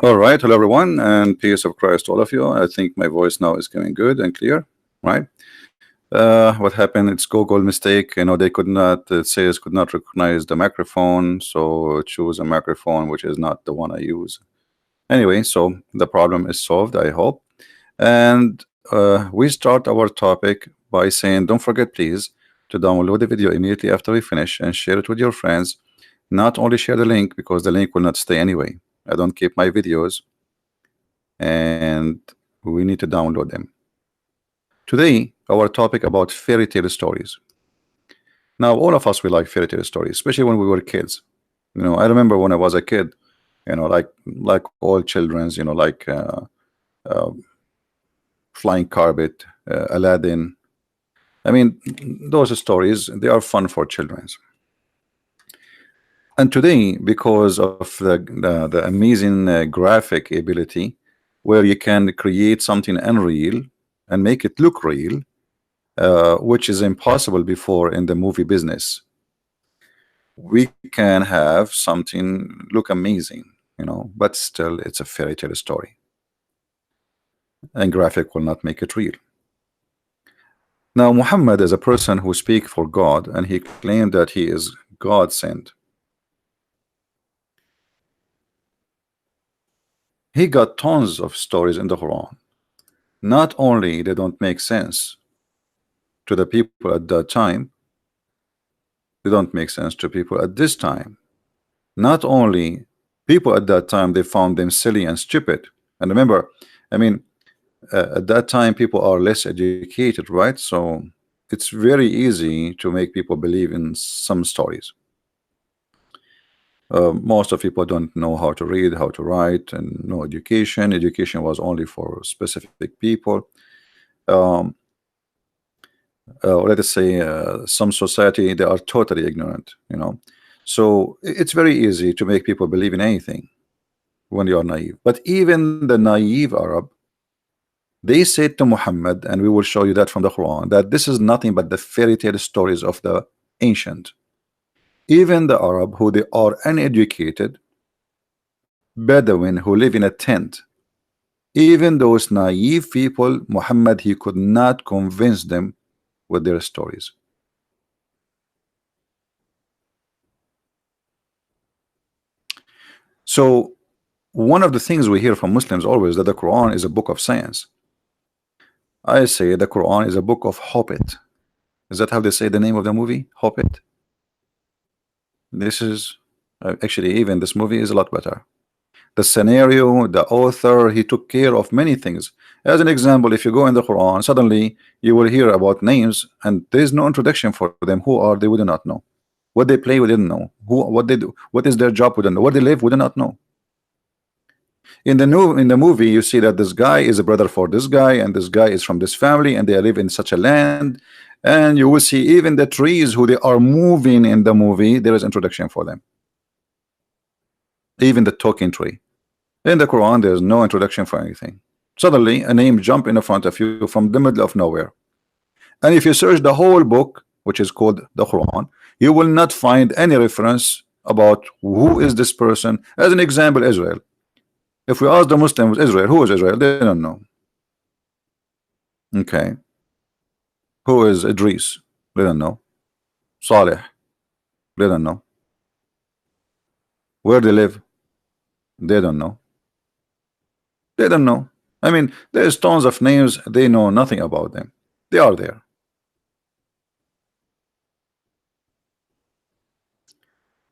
All right, hello everyone, and peace of Christ to all of you. I think my voice now is coming good and clear, right? What happened? It's Google mistake. They could not. It says could not recognize the microphone, so choose a microphone which is not the one I use. Anyway, so the problem is solved, I hope. And we start our topic by saying, don't forget, please, to download the video immediately after we finish and share it with your friends. Not only share the link because the link will not stay anyway. I don't keep my videos and we need to download them. Today, our topic about fairy tale stories. Now, all of us we like fairy tale stories, especially when we were kids. I remember when I was a kid, like all children's, uh, flying carpet, Aladdin. I mean, those stories they are fun for children. And today, because of the amazing graphic ability, where you can create something unreal and make it look real, which is impossible before in the movie business, we can have something look amazing, but still it's a fairy tale story, and graphic will not make it real. Now, Muhammad is a person who speaks for God, and he claimed that he is God sent. He got tons of stories in the Quran. Not only they don't make sense to the people at that time, they don't make sense to people at this time. Not only people at that time, they found them silly and stupid. And remember, I mean, at that time people are less educated, right? So it's very easy to make people believe in some stories. Most of people don't know how to read, how to write, and no education. Education was only for specific people. Let us say some society, they are totally ignorant, so it's very easy to make people believe in anything when you are naive. But even the naive Arab, they said to Muhammad, and we will show you that from the Quran, that this is nothing but the fairy tale stories of the ancient. Even the Arab who they are uneducated, Bedouin who live in a tent, even those naive people, Muhammad, he could not convince them with their stories. So one of the things we hear from Muslims always that the Quran is a book of science. I say the Quran is a book of Hobbit. Is that how they say the name of the movie? Hobbit. This is actually, even this movie is a lot better. The scenario, the author, he took care of many things. As an example, if you go in the Quran, suddenly you will hear about names and there is no introduction for them. Who are they? We do not know. What they play, we didn't know. What they do, what is their job, we don't know. Where they live, we do not know. In the movie, you see that this guy is a brother for this guy, and this guy is from this family, and they live in such a land. And you will see even the trees who they are moving in the movie, there is introduction for them. Even the talking tree. In the Quran, there is no introduction for anything. Suddenly, a name jump in front of you from the middle of nowhere. And if you search the whole book, which is called the Quran, you will not find any reference about who is this person. As an example, Israel. If we ask the Muslims, Israel, who is Israel? They don't know. Okay. Who is Idris? They don't know. Saleh? They don't know. Where they live? They don't know. They don't know. I mean, there's tons of names, they know nothing about them. They are there.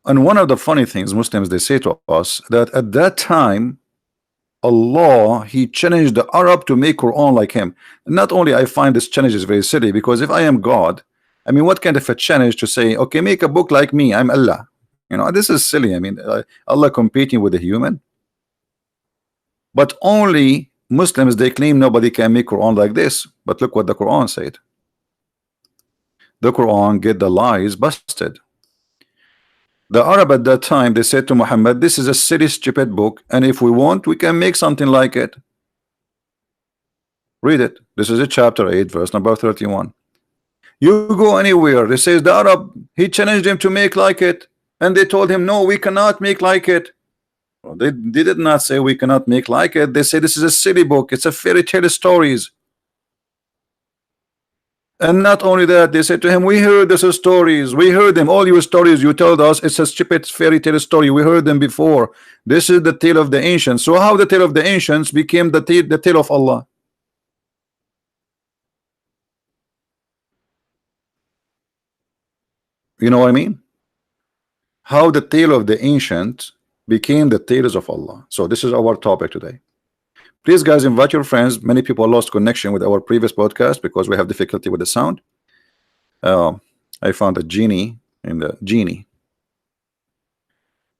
And one of the funny things Muslims they say to us that at that time Allah, he challenged the Arab to make Quran like him. Not only I find this challenge is very silly, because if I am God, I mean, what kind of a challenge to say, okay, make a book like me, I'm Allah. This is silly. I mean, Allah competing with a human. But only Muslims, they claim nobody can make Quran like this. But look what the Quran said. The Quran get the lies busted. The Arab at that time, they said to Muhammad, this is a silly, stupid book, and if we want, we can make something like it. Read it. This is a chapter 8, verse number 31. You go anywhere, it says the Arab, he challenged him to make like it, and they told him, no, we cannot make like it. Well, they did not say we cannot make like it. They say this is a silly book. It's a fairy tale stories. And not only that, they said to him, we heard these stories. We heard them. All your stories you told us, it's a stupid fairy tale story. We heard them before. This is the tale of the ancients. So how the tale of the ancients became the tale of Allah? You know what I mean? How the tale of the ancient became the tales of Allah. So this is our topic today. Please, guys, invite your friends. Many people lost connection with our previous podcast because we have difficulty with the sound. I found a genie in the genie.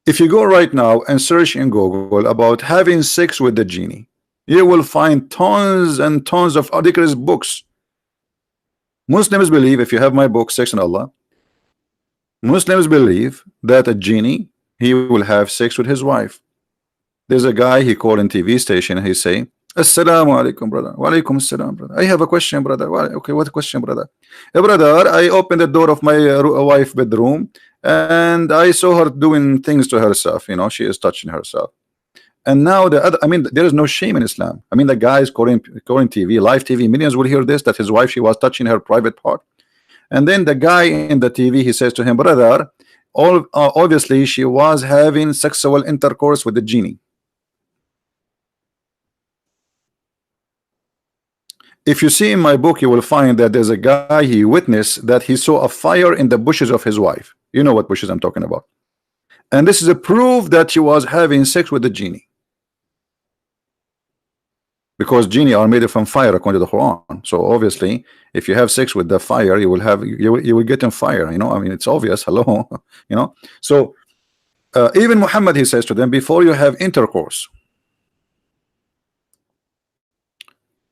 If you go right now and search in Google about having sex with the genie, you will find tons and tons of ridiculous books. Muslims believe, if you have my book, Sex and Allah, Muslims believe that a genie, he will have sex with his wife. There's a guy he called in TV station. He say, "Assalamu alaikum, brother. Wa alaikum assalam, brother. I have a question, brother." Okay, what question, brother? Brother, I opened the door of my wife bedroom and I saw her doing things to herself. You know, she is touching herself. And now the other, I mean, there is no shame in Islam. I mean, the guy is calling TV, live TV. Millions will hear this, that his wife, she was touching her private part. And then the guy in the TV, he says to him, brother, obviously she was having sexual intercourse with the genie. If you see in my book, you will find that there's a guy, he witnessed that he saw a fire in the bushes of his wife. You know what bushes I'm talking about. And this is a proof that she was having sex with the genie. Because genie are made from fire according to the Quran. So obviously, if you have sex with the fire, you will have you will get on fire. You know, I mean, it's obvious. Hello, you know. So even Muhammad, he says to them, before you have intercourse,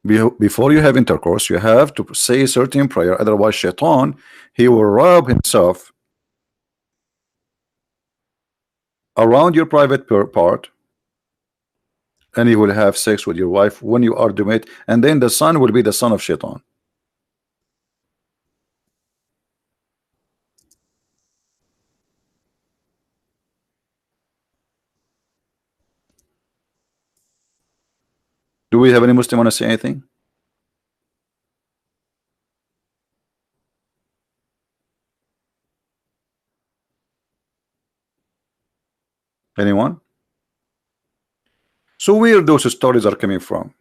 before you have intercourse, you have to say a certain prayer. Otherwise, Shaitan, he will rub himself around your private part, and he will have sex with your wife when you are doing it, and then the son will be the son of Shaitan. Do we have any Muslim want to say anything? Anyone? So where those stories are coming from?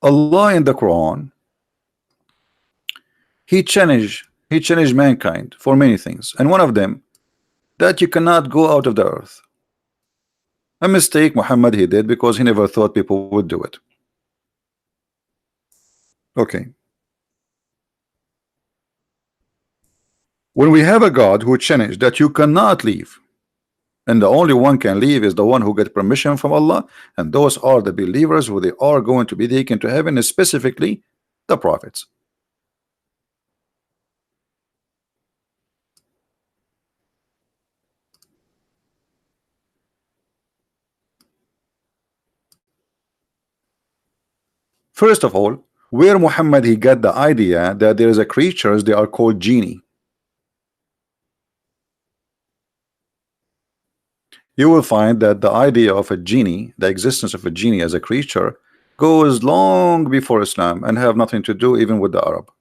Allah in the Quran, he challenged mankind for many things, and one of them that you cannot go out of the earth. A mistake Muhammad he did because he never thought people would do it. Okay. When we have a God who challenged that you cannot leave, and the only one can leave is the one who get permission from Allah, and those are the believers who they are going to be taken to heaven, specifically the prophets. First of all, where Muhammad he got the idea that there is a creatures they are called genie. You will find that the idea of a genie, the existence of a genie as a creature, goes long before Islam and have nothing to do even with the Arab.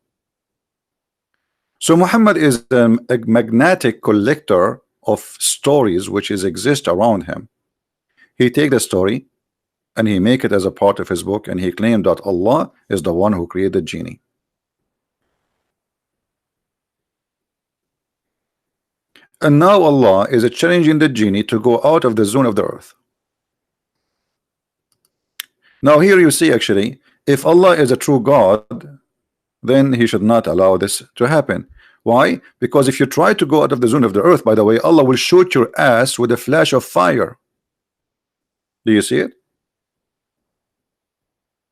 So Muhammad is a magnetic collector of stories which is exist around him. He take the story and he make it as a part of his book, and he claimed that Allah is the one who created genie. And now Allah is challenging the genie to go out of the zone of the earth. Now here you see, actually, if Allah is a true God, then he should not allow this to happen. Why? Because if you try to go out of the zone of the earth, by the way, Allah will shoot your ass with a flash of fire. Do you see it?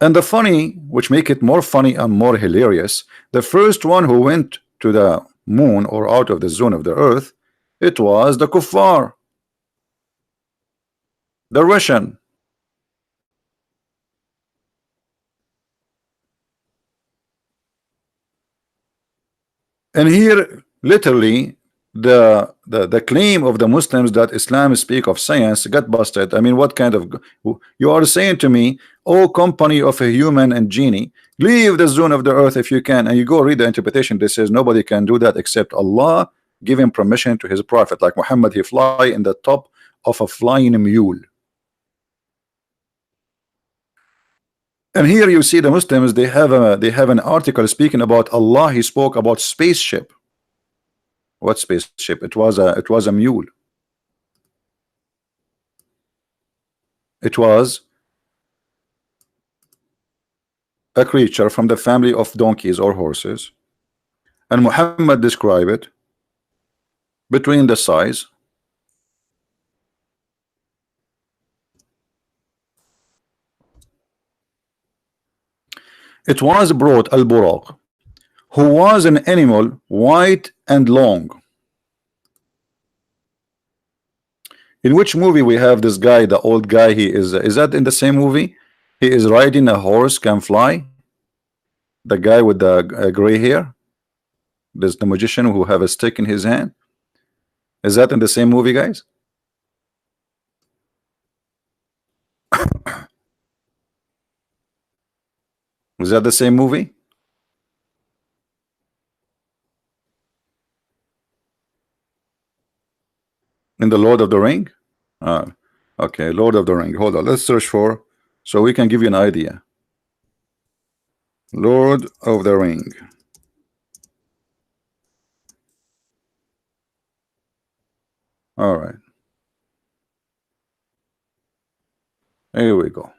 And the funny, which make it more funny and more hilarious, the first one who went to the moon or out of the zone of the earth, it was the kuffar, the Russian. And here, literally, the claim of the Muslims that Islam speak of science got busted. I mean, what kind of you are saying to me, oh company of a human and genie, leave the zone of the earth if you can, and you go read the interpretation. This says nobody can do that except Allah giving permission to his prophet. Like Muhammad, he fly in the top of a flying mule. And here you see the Muslims, they have an article speaking about Allah. He spoke about spaceship. What spaceship? It was a mule. It was a creature from the family of donkeys or horses, and Muhammad described it between the size it was brought al-Buraq, who was an animal white and long. In which movie we have this guy, the old guy? He is that in the same movie? He is riding a horse, can fly. The guy with the gray hair. There's the magician who have a stick in his hand. Is that in the same movie, guys? Is that the same movie? In the Lord of the Ring? Okay, Lord of the Ring. Hold on, let's search for so we can give you an idea. Lord of the Ring. All right. Here we go.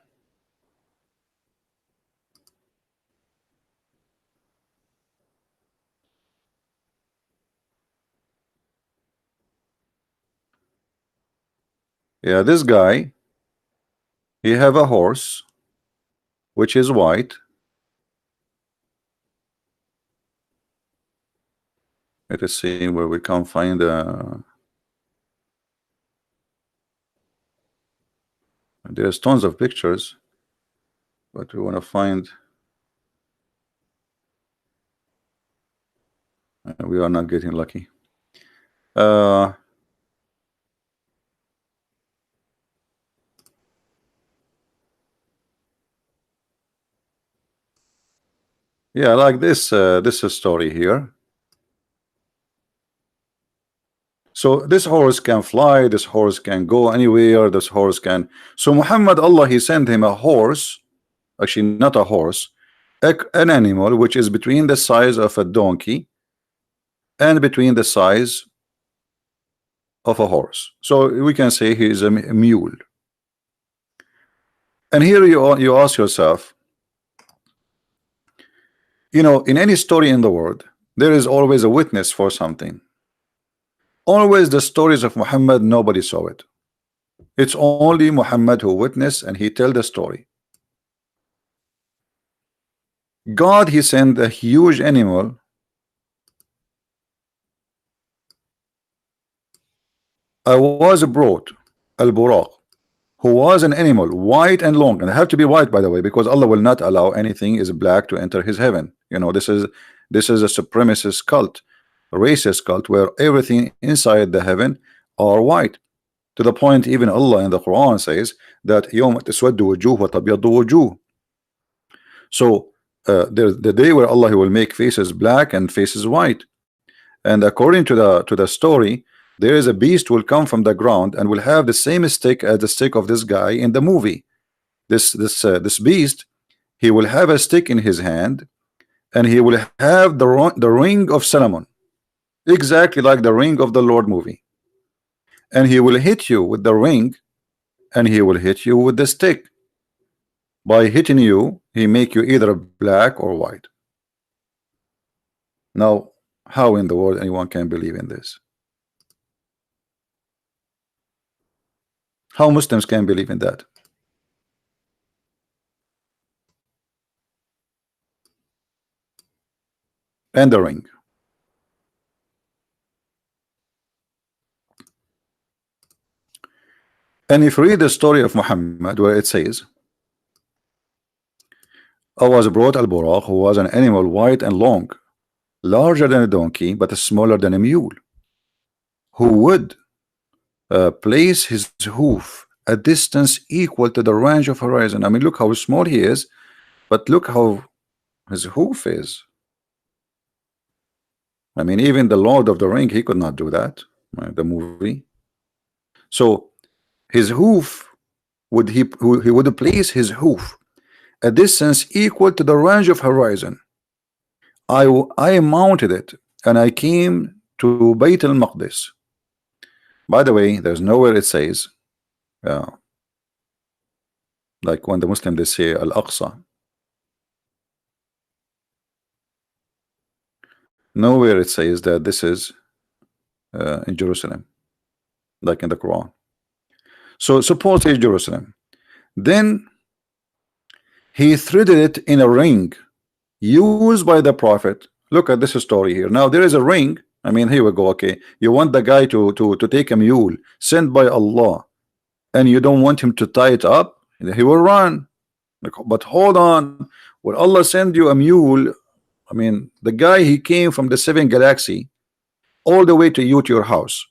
Yeah, this guy, he have a horse which is white. Let us see where we can find there's tons of pictures, but we want to find we are not getting lucky. Yeah, like this this story here. So this horse can fly, this horse can go anywhere, this horse can. So Muhammad, Allah, he sent him a horse, actually not a horse, an animal which is between the size of a donkey and between the size of a horse. So we can say he is a mule. And here you ask yourself, you know, in any story in the world, there is always a witness for something. Always the stories of Muhammad, nobody saw it. It's only Muhammad who witnessed, and he tell the story. God, he sent a huge animal. I was brought al-Buraq, who was an animal white and long, and have to be white, by the way, because Allah will not allow anything is black to enter his heaven. You know, this is a supremacist cult, a racist cult, where everything inside the heaven are white, to the point even Allah in the Quran says that يوم تسود وجوه وتبيض وجوه. So there's the day where Allah, he will make faces black and faces white. And according to the story, there is a beast will come from the ground and will have the same stick as the stick of this guy in the movie. This beast, he will have a stick in his hand, and he will have the ring of Solomon, exactly like the ring of the Lord movie. And he will hit you with the ring, and he will hit you with the stick. By hitting you, he make you either black or white. Now, how in the world anyone can believe in this? How Muslims can believe in that? And the ring. And if you read the story of Muhammad, where it says, I was brought al-Buraq, who was an animal white and long, larger than a donkey but smaller than a mule, who would place his hoof a distance equal to the range of horizon. I mean, look how small he is, but look how his hoof is. I mean, even the Lord of the Ring, he could not do that, the movie. So his hoof he would place his hoof a distance equal to the range of horizon. I mounted it and I came to Bayt al-Maqdis. By the way, there's nowhere it says, uh, like when the Muslim they say Al-Aqsa, nowhere it says that this is in Jerusalem, like in the Quran. So suppose it's Jerusalem, then he threaded it in a ring used by the Prophet. Look at this story here. Now there is a ring. I mean, here we go. Okay, you want the guy to take a mule sent by Allah, and you don't want him to tie it up. He will run. But hold on, when Allah send you a mule, I mean, the guy, he came from the 7th galaxy all the way to you, to your house,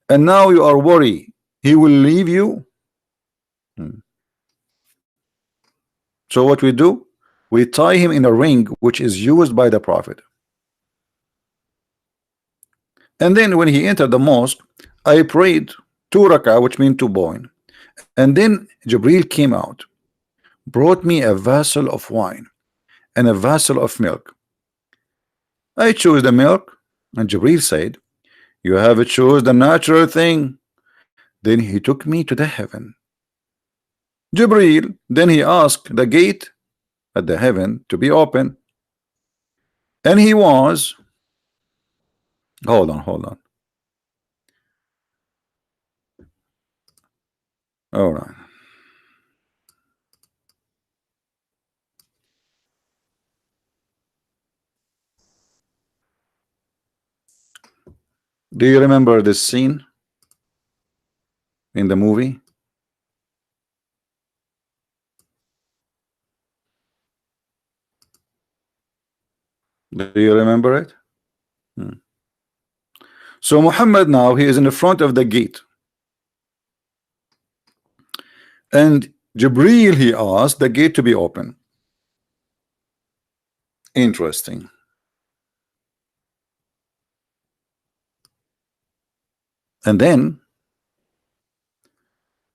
and now you are worried he will leave you. So what we do, we tie him in a ring which is used by the Prophet, and then when he entered the mosque, I prayed 2 rak'ah, which means 2 boin, and then Jibril came out, brought me a vessel of wine and a vessel of milk. I chose the milk, and Jibril said, you have chose the natural thing. Then he took me to the heaven. Jibril, then he asked the gate at the heaven to be open, and he was, hold on, all right. Do you remember this scene in the movie? Do you remember it? So Muhammad now, he is in the front of the gate, and Jibril, he asked the gate to be open. Interesting. And then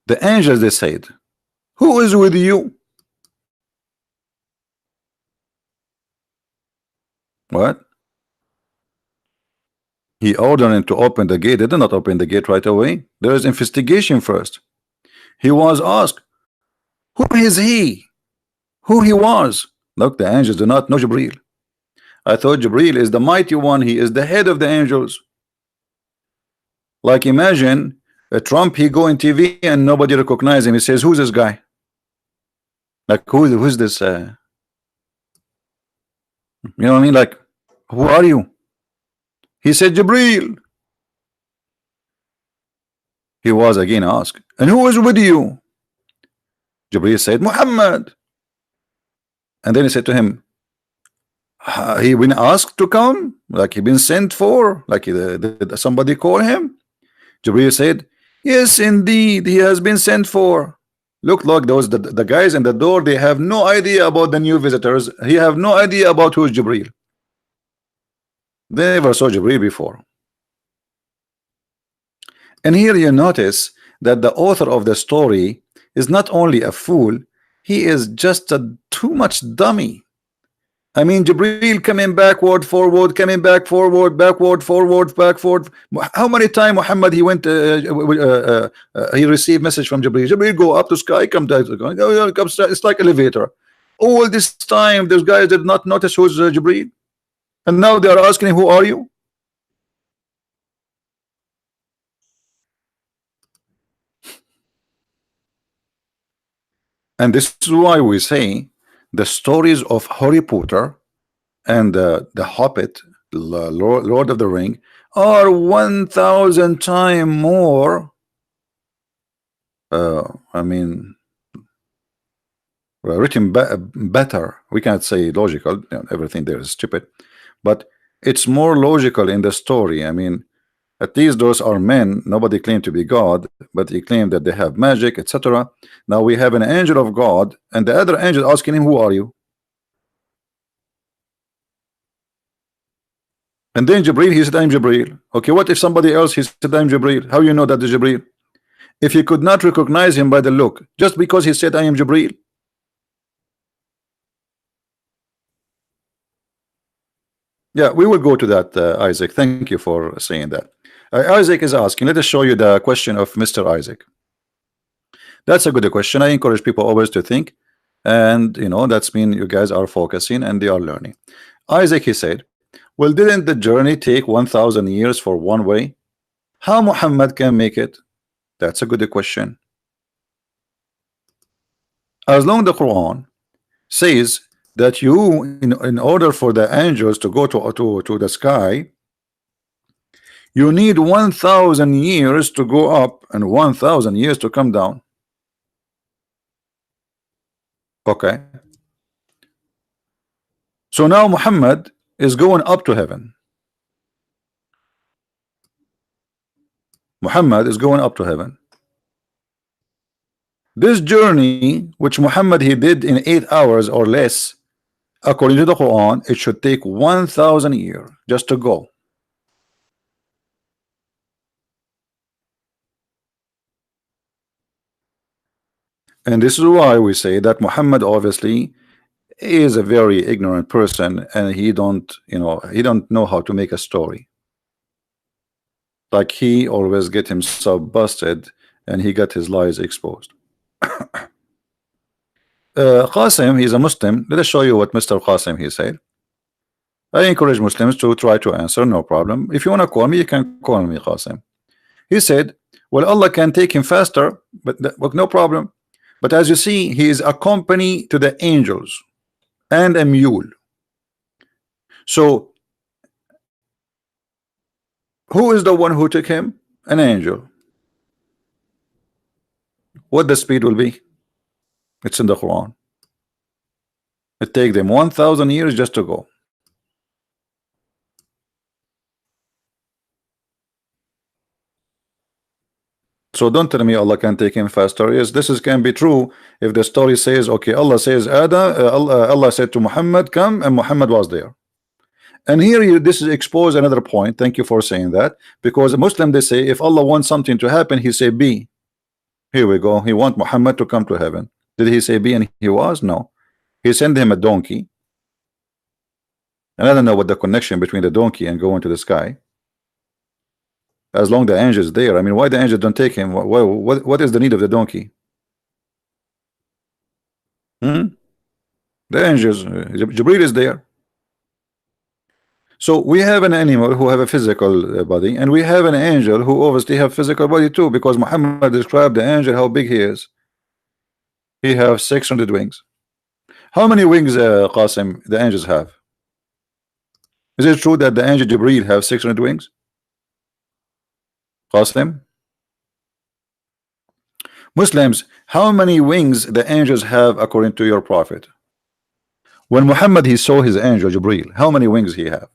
the angels, they said, who is with you? What? He ordered him to open the gate. They did not open the gate right away. There is investigation first. He was asked, who is he? Who he was? Look, the angels do not know Jibril. I thought Jibril is the mighty one. He is the head of the angels. Like imagine a Trump, he go in TV and nobody recognize him. He says, who's this guy? Like who's this? You know what I mean? Like, who are you? He said, Jibril. He was again asked, and who is with you? Jibril said, Muhammad. And then he said to him, he been asked to come, like he been sent for, like somebody call him. Jibril said, yes, indeed, he has been sent for. Look, those the guys in the door, they have no idea about the new visitors. He have no idea about who is Jibril. They never saw Jibril before. And here you notice that the author of the story is not only a fool, he is just a too much dummy. I mean, Jibril coming backward, forward, coming back, forward, backward, forward, backward. How many times Muhammad he went? He received message from Jibril. Jibril go up to sky, come down to sky. It's like elevator. All this time, those guys did not notice who's Jibril, and now they are asking him, "Who are you?" And this is why we say the stories of Harry Potter and the Hobbit, Lord of the Ring, are 1,000 times more. I mean, written better. We can't say logical. You know, everything there is stupid, but It's more logical in the story. I mean, at least those are men. Nobody claimed to be God, but he claimed that they have magic, etc. Now we have an angel of God, and the other angel asking him, "Who are you?" And then Jibril, he said, "I'm Jibril." Okay, what if somebody else he said, "I'm Jibril"? How you know that is Jibril? If you could not recognize him by the look, just because he said, "I am Jibril." Yeah, we will go to that, Isaac. Thank you for saying that. Isaac is asking, let us show you the question of Mr. Isaac. That's a good question. I encourage people always to think, and that's mean you guys are focusing and they are learning. Isaac, he said, well, didn't the journey take 1,000 years for one way? How Muhammad can make it? That's a good question. As long the Quran says that you, in order for the angels to go to the sky, you need 1,000 years to go up and 1,000 years to come down. Okay. So now Muhammad is going up to heaven. Muhammad is going up to heaven. This journey, which Muhammad he did in 8 hours or less, according to the Quran, it should take 1,000 years just to go. And this is why we say that Muhammad obviously is a very ignorant person, and he don't know how to make a story. Like he always get himself busted, and he got his lies exposed. Qasim, he's a Muslim. Let us show you what Mr. Qasim he said. I encourage Muslims to try to answer, no problem. If you want to call me, you can call me Qasim. He said, well, Allah can take him faster, but no problem. But as you see, he is accompanied to the angels and a mule. So who is the one who took him? An angel. What the speed will be? It's in the Quran. It take them 1,000 years just to go. So don't tell me Allah can take him faster. Yes, this can be true if the story says, okay, Allah says Allah said to Muhammad, come, and Muhammad was there. And here this is expose another point. Thank you for saying that, because a Muslim, they say if Allah wants something to happen, he say be. Here we go. He want Muhammad to come to heaven. Did he say be and he was? No. He sent him a donkey. And I don't know what the connection between the donkey and going to the sky. As long the angel is there. I mean, why the angel don't take him? What is the need of the donkey? The angels, Jibril is there. So we have an animal who have a physical body, and we have an angel who obviously have physical body too, because Muhammad described the angel how big he is. He have 600 wings. How many wings, Qasim, the angels have? Is it true that the angel Jibril have 600 wings? Qasim? Muslims, how many wings the angels have according to your prophet? When Muhammad he saw his angel Jibril, how many wings he have?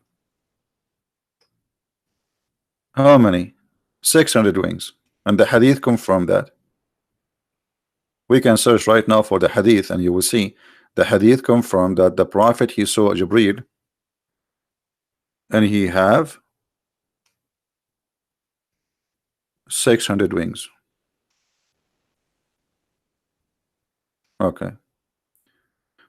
How many? 600 wings. And the hadith confirm that. We can search right now for the hadith, and you will see the hadith confirm that the prophet he saw Jibril, and he have 600 wings. Okay.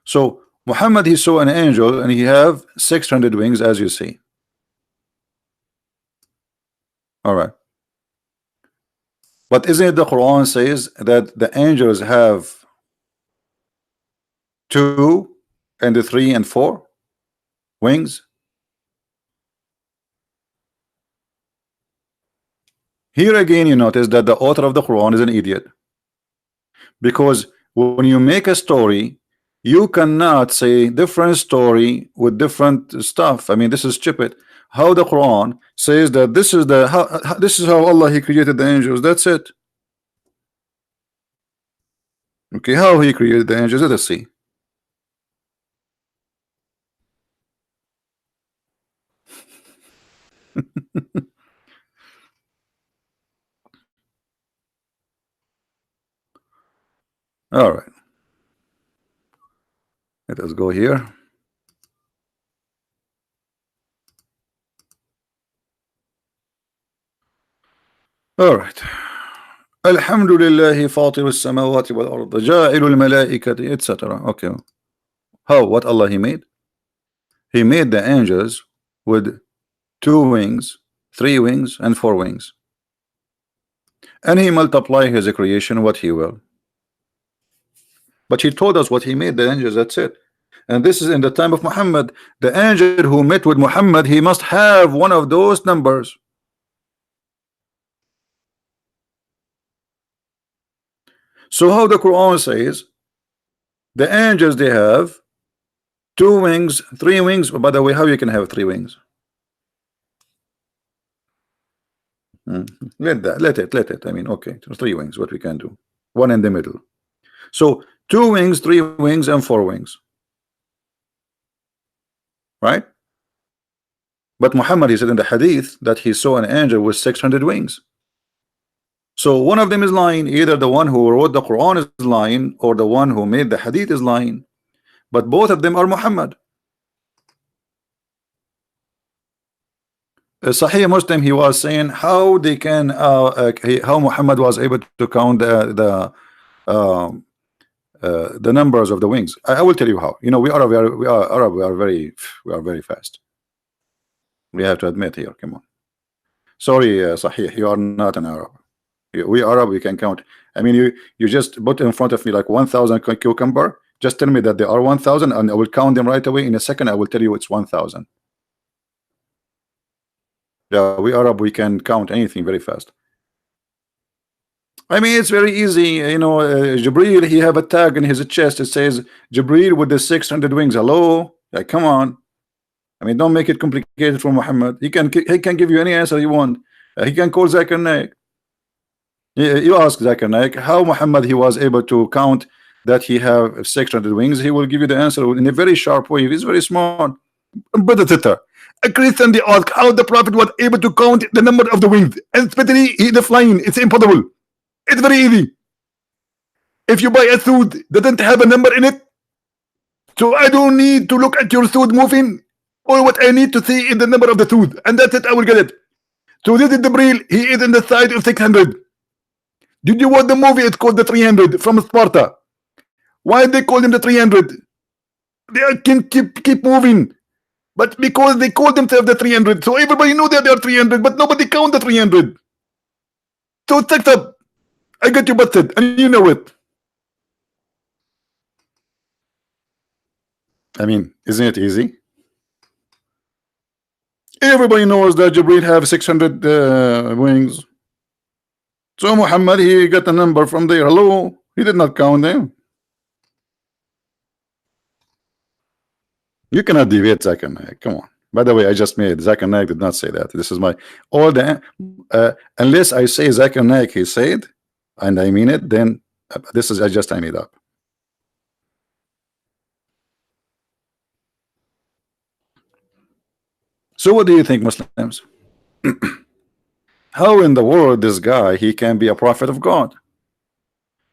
So Muhammad he saw an angel, and he have 600 wings, as you see. All right. But isn't it the Quran says that the angels have 2 and 3 and 4 wings? Here again you notice that the author of the Quran is an idiot, because when you make a story, you cannot say different story with different stuff. I mean, this is stupid. How the Quran says that this is this is how Allah he created the angels. That's it. Okay, how he created the angels? Let us see. All right, let us go here. All right. الحمد لله فاطر السماوات والأرض جاعل الملائكة etc. Okay. How? What Allah He made? He made the angels with 2 wings, 3 wings, and 4 wings. And He multiply His creation what He will. But He told us what He made the angels, that's it. And this is in the time of Muhammad. The angel who met with Muhammad, he must have one of those numbers. So how the Quran says the angels, they have 2 wings, 3 wings. By the way, how you can have 3 wings? Let it. I mean, okay, 3 wings. What we can do? One in the middle. So 2 wings, 3 wings, and 4 wings. Right? But Muhammad, he said in the hadith that he saw an angel with 600 wings. So one of them is lying. Either the one who wrote the Quran is lying, or the one who made the hadith is lying. But both of them are Muhammad. Sahih Muslim, he was saying how they can how Muhammad was able to count the numbers of the wings. I will tell you how. You know, we are Arab, we are very fast. We have to admit here. Come on. Sorry, Sahih, you are not an Arab. We Arab, we can count. I mean, you just put in front of me like 1,000 cucumber. Just tell me that there are 1,000, and I will count them right away. In a second, I will tell you it's 1,000. Yeah, we Arab, we can count anything very fast. I mean, it's very easy. You know, Jibril, he have a tag in his chest. It says Jibril with the 600 wings. Hello, like, come on. I mean, don't make it complicated for Muhammad. He can give you any answer you want. He can call Zakir Naik. You ask Zakir Naik how Muhammad he was able to count that he have 600 wings. He will give you the answer in a very sharp way. He's very smart. But a Christian, they ask how the Prophet was able to count the number of the wings, and especially the flying. It's impossible. It's very easy. If you buy a suit that doesn't have a number in it, so I don't need to look at your suit moving. All what I need to see is the number of the suit, and that's it. I will get it. So this is Jibril. He is in the side of 600. Did you watch the movie? It's called the 300 from Sparta. Why they call him the 300? They can keep moving. But because they call themselves the 300, so everybody know that they are 300, but nobody count the 300. So it's up. I got you busted, and you know it. I mean, isn't it easy? Everybody knows that Jibril have 600 wings. So Muhammad, he got a number from there. Hello, he did not count them. You cannot deviate Zakir Naik. Come on. By the way, I just made Zakir Naik did not say that. This is my all the unless I say Zakir Naik he said, and I mean it, then this is I made up. So what do you think, Muslims? How in the world this guy he can be a prophet of God?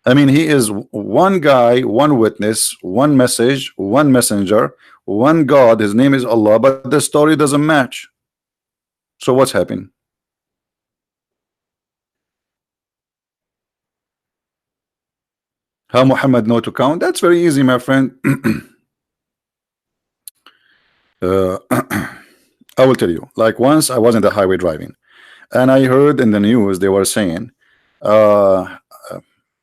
I mean, he is one guy, one witness, one message, one messenger, one God. His name is Allah, but the story doesn't match. So what's happening? How Muhammad know to count? That's very easy, my friend. I will tell you. Like once I was in the highway driving, and I heard in the news they were saying,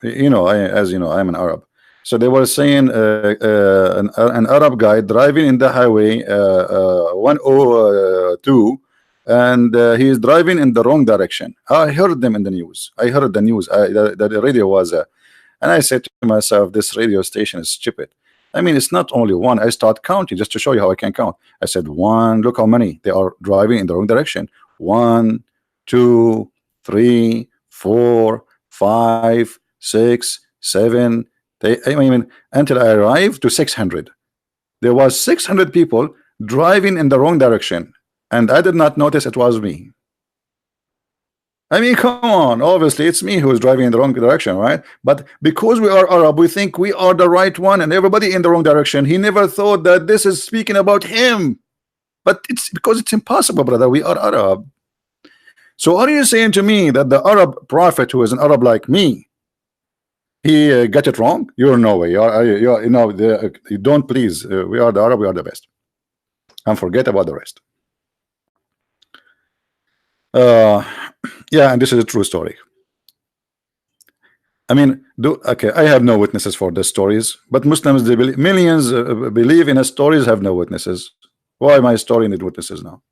you know, as you know, I'm an Arab. So they were saying an Arab guy driving in the highway 102, and he is driving in the wrong direction. I heard them in the news. I heard the news. The radio was, and I said to myself, this radio station is stupid. I mean, it's not only one. I start counting just to show you how I can count. I said one. Look how many they are driving in the wrong direction. 1, 2, 3, 4, 5, 6, 7. I mean, until I arrived to 600. There was 600 people driving in the wrong direction, and I did not notice it was me. I mean, come on. Obviously, it's me who is driving in the wrong direction, right? But because we are Arab, we think we are the right one, and everybody in the wrong direction. He never thought that this is speaking about him. But it's because it's impossible, brother. We are Arab. So are you saying to me that the Arab prophet, who is an Arab like me, he got it wrong? You're no way. You know, you don't please. We are the Arab. We are the best, and forget about the rest. Uh, yeah, and this is a true story. I mean, okay, I have no witnesses for the stories, but Muslims, they believe, millions believe in a stories, have no witnesses. Why my story need witnesses now?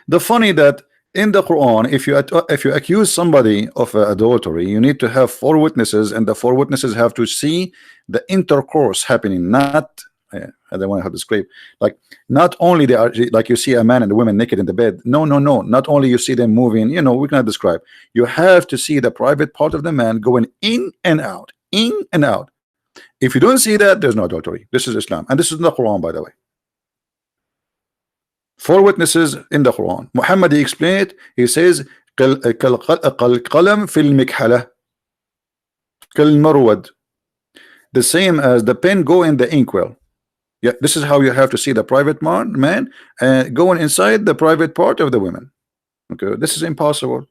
The funny that in the Quran, if you accuse somebody of adultery, you need to have 4 witnesses, and the 4 witnesses have to see the intercourse happening, not I don't want to have to describe, like, not only they are like you see a man and a woman naked in the bed. No, no, no. Not only you see them moving, you know, we cannot describe. You have to see the private part of the man going in and out, in and out. If you don't see that, there's no adultery. This is Islam, and this is in the Quran, by the way. 4 witnesses in the Quran. Muhammad, he explained it. He says, "Qalam fil mikhala, kal marwad." The same as the pen go in the inkwell. Yeah, this is how you have to see the private man going inside the private part of the women. Okay, this is impossible.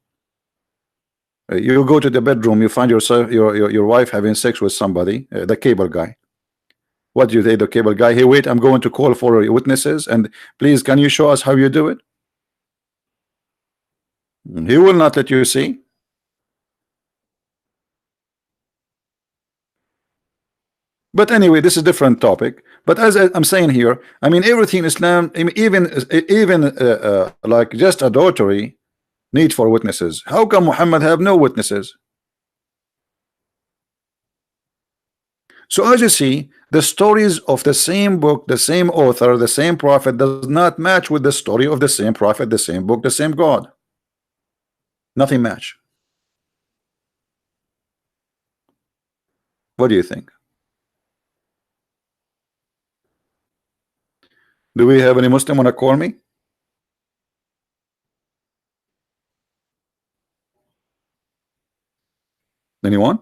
You go to the bedroom, you find yourself your wife having sex with somebody, the cable guy. What do you say, the cable guy? Hey, wait, I'm going to call for witnesses, and please, can you show us how you do it? He will not let you see. But anyway, this is a different topic. But as I'm saying here, I mean, everything in Islam, even like just adultery, need for witnesses. How come Muhammad have no witnesses? So as you see, the stories of the same book, the same author, the same prophet does not match with the story of the same prophet, the same book, the same God. Nothing match. What do you think? Do we have any Muslim want to call me? Anyone?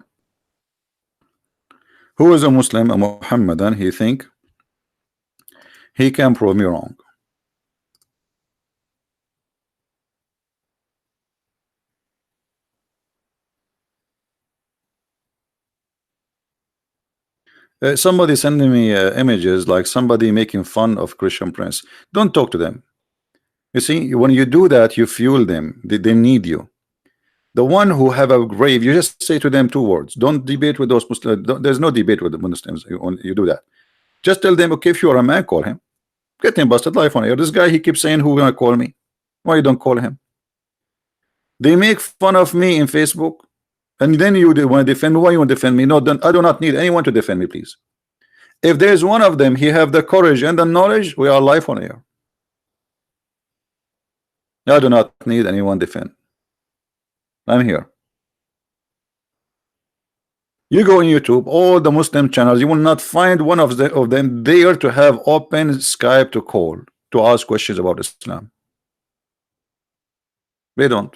Who is a Muslim, a Muhammadan, he think he can prove me wrong? Somebody sending me images like somebody making fun of Christian Prince. Don't talk to them. You see, when you do that, you fuel them. They need you. The one who have a grave, you just say to them 2 words. Don't debate with those Muslims. There's no debate with the Muslims. You do that. Just tell them, okay, if you are a man, call him. Get him busted live on air. This guy, he keeps saying, who gonna call me? Why you don't call him? They make fun of me in Facebook, and then you want to defend me. Why you want to defend me? No, I do not need anyone to defend me, please. If there's one of them, he have the courage and the knowledge, we are live on air. I do not need anyone defend. I'm here. You go on YouTube, all the Muslim channels, you will not find one of them there to have open Skype to call to ask questions about Islam. They don't.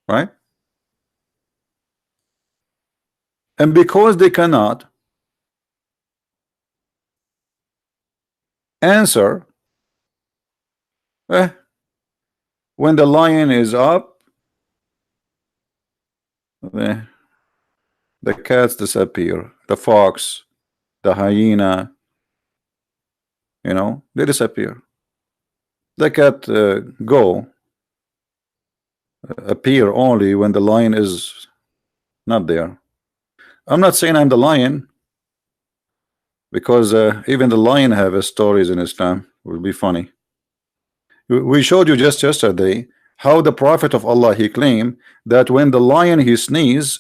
Right? And because they cannot answer, when the lion is up, the cats disappear, the fox, the hyena, you know, they disappear. The cat appear only when the lion is not there. I'm not saying I'm the lion, because even the lion have stories in Islam. It will be funny. We showed you just yesterday how the Prophet of Allah, he claimed that when the lion he sneeze,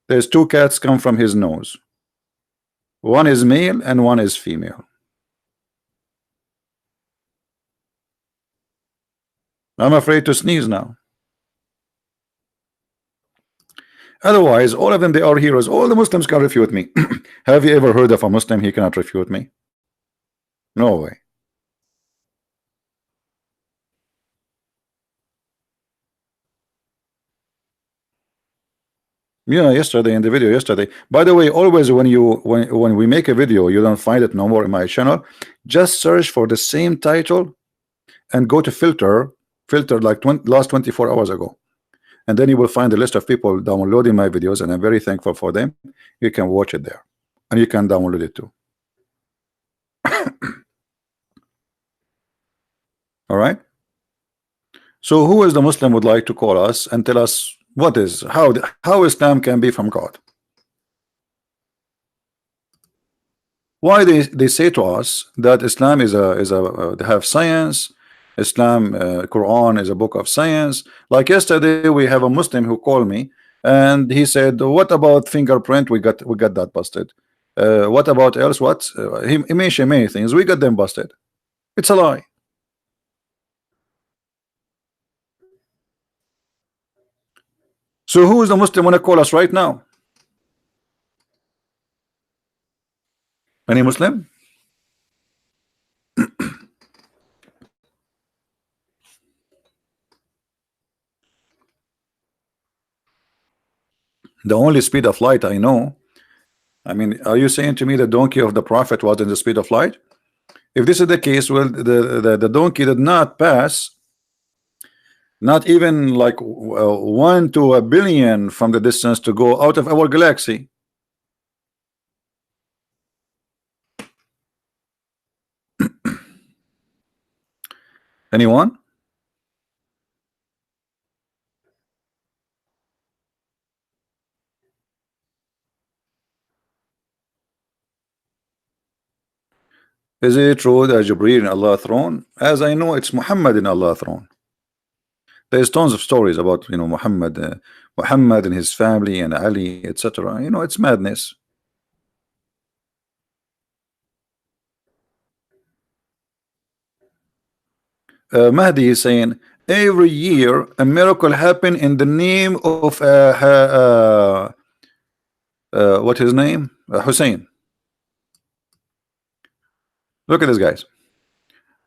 there's 2 cats come from his nose. One is male and one is female. I'm afraid to sneeze now. Otherwise, all of them, they are heroes. All the Muslims can refute me. Have you ever heard of a Muslim he cannot refute me? No way. Yeah, yesterday in the video yesterday. By the way, always when we make a video, you don't find it no more in my channel. Just search for the same title and go to filter like last 24 hours ago, and then you will find a list of people downloading my videos, and I'm very thankful for them. You can watch it there, and you can download it too. All right. So who is the Muslim would like to call us and tell us what is how Islam can be from God? Why they say to us that Islam is a they have science. Islam, Quran is a book of science. Like yesterday, we have a Muslim who called me and he said, "What about fingerprint? We got that busted. What about else? What he mentioned many things. We got them busted. It's a lie." So who is the Muslim want to call us right now? Any Muslim? The only speed of light I know. I mean, are you saying to me the donkey of the prophet was in the speed of light? If this is the case, well, the donkey did not pass, not even like 1 to a billion from the distance to go out of our galaxy. Anyone? Is it true that Jibreel in Allah's throne? As I know, it's Muhammad in Allah's throne. There's tons of stories about Muhammad and his family and Ali, etc. It's madness. Mahdi is saying every year a miracle happen in the name of what his name? Hussein. Look at this, guys.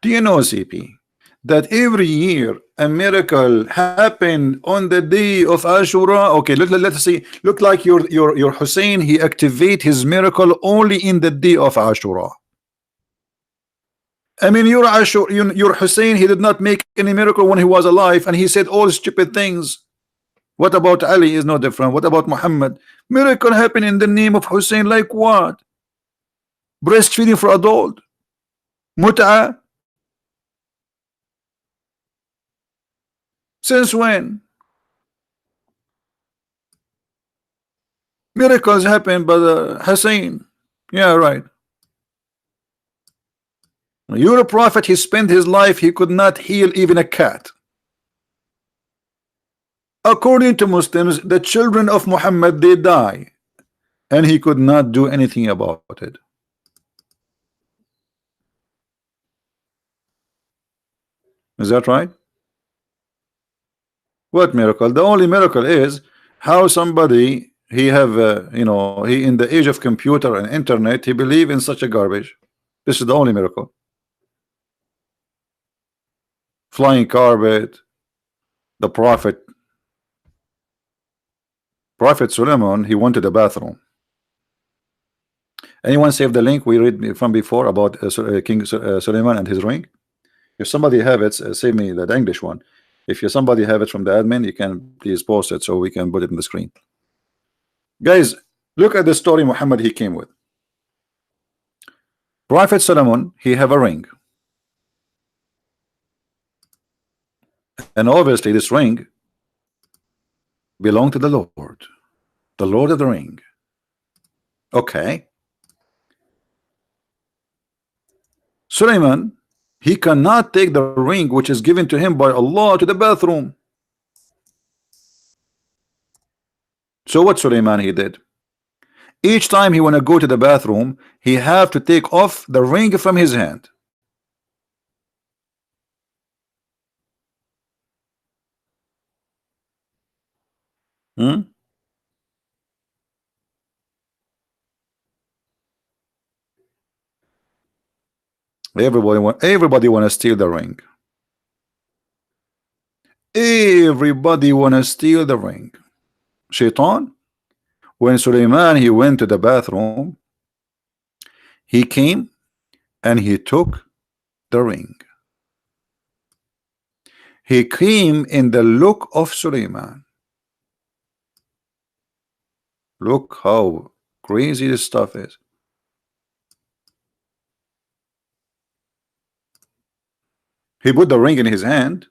Do you know, CP, that every year a miracle happened on the day of Ashura? Okay, let's see. Look like your Hussein, he activate his miracle only in the day of Ashura. I mean, your Hussein, he did not make any miracle when he was alive, and he said all stupid things. What about Ali is no different. What about Muhammad? Miracle happen in the name of Hussein, like what? Breastfeeding for adult, mut'a. Since when? Miracles happen by the Hussein. Yeah, right. You're a prophet, he spent his life, he could not heal even a cat. According to Muslims, the children of Muhammad, they die, and he could not do anything about it. Is that right? What miracle? The only miracle is how somebody he have he in the age of computer and internet, he believe in such a garbage. This is the only miracle. Flying carpet, the Prophet Suleiman, he wanted a bathroom. Anyone save the link we read from before about King Suleiman and his ring? If somebody have it, save me the English one. If somebody have it from the admin, you can please post it so we can put it in the screen. Guys, look at the story Muhammad he came with. Prophet Solomon, he have a ring, and obviously this ring belonged to the Lord of the ring. Okay, Suleiman, he cannot take the ring which is given to him by Allah to the bathroom. So what Suleiman he did? Each time he want to go to the bathroom, he have to take off the ring from his hand. Hmm? Everybody want to steal the ring. Everybody want to steal the ring. Shaitan, when Suleiman he went to the bathroom, he came and he took the ring. He came in the look of Suleiman. Look how crazy this stuff is. He put the ring in his hand,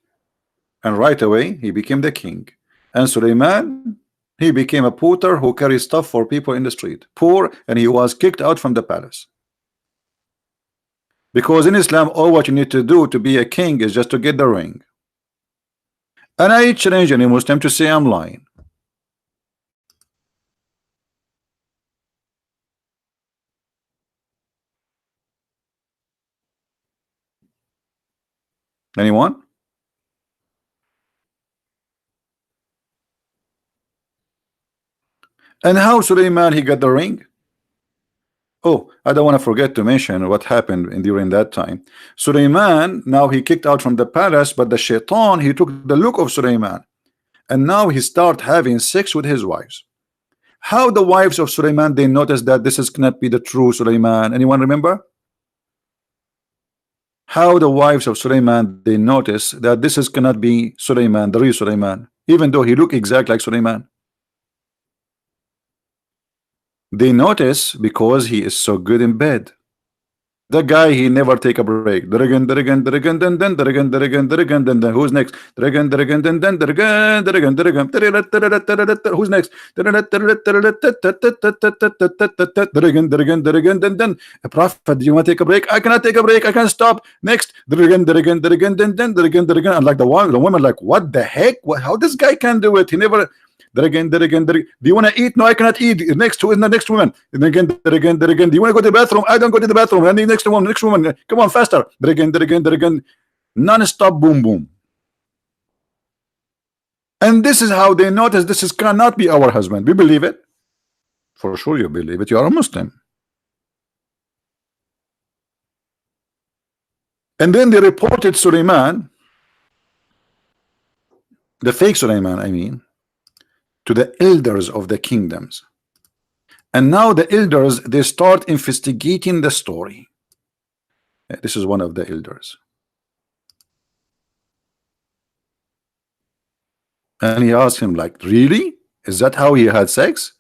and right away he became the king. And Suleiman, he became a porter who carries stuff for people in the street, poor, and he was kicked out from the palace. Because in Islam, all what you need to do to be a king is just to get the ring. And I challenge any Muslim to say I'm lying. Anyone? And how Suleiman he got the ring? Oh, I don't want to forget to mention what happened during that time. Suleiman, now he kicked out from the palace, but the shaitan, he took the look of Suleiman. And now he start having sex with his wives. How the wives of Suleiman, they noticed that this is cannot be the true Suleiman. Anyone remember? How the wives of Suleiman, they notice that this is cannot be Suleiman, the real Suleiman, even though he look exact like Suleiman. They notice because he is so good in bed. The guy, he never take a break. Who's next? Who's next? Prophet, do you want to take a break? I cannot take a break. I can't stop. Next. And like the woman, like, what the heck? How this guy can do it? He never. Do you want to eat? No, I cannot eat. Next, who is the next woman? And again. Do you want to go to the bathroom? I don't go to the bathroom. And the next woman, come on, faster. Non-stop, boom, boom. And this is how they notice this is cannot be our husband. We believe it. For sure, you believe it. You are a Muslim. And then they reported Suleiman, the fake Suleiman, I mean, to the elders of the kingdoms. And now the elders, they start investigating the story. This is one of the elders. And he asked him, like, really? Is that how he had sex?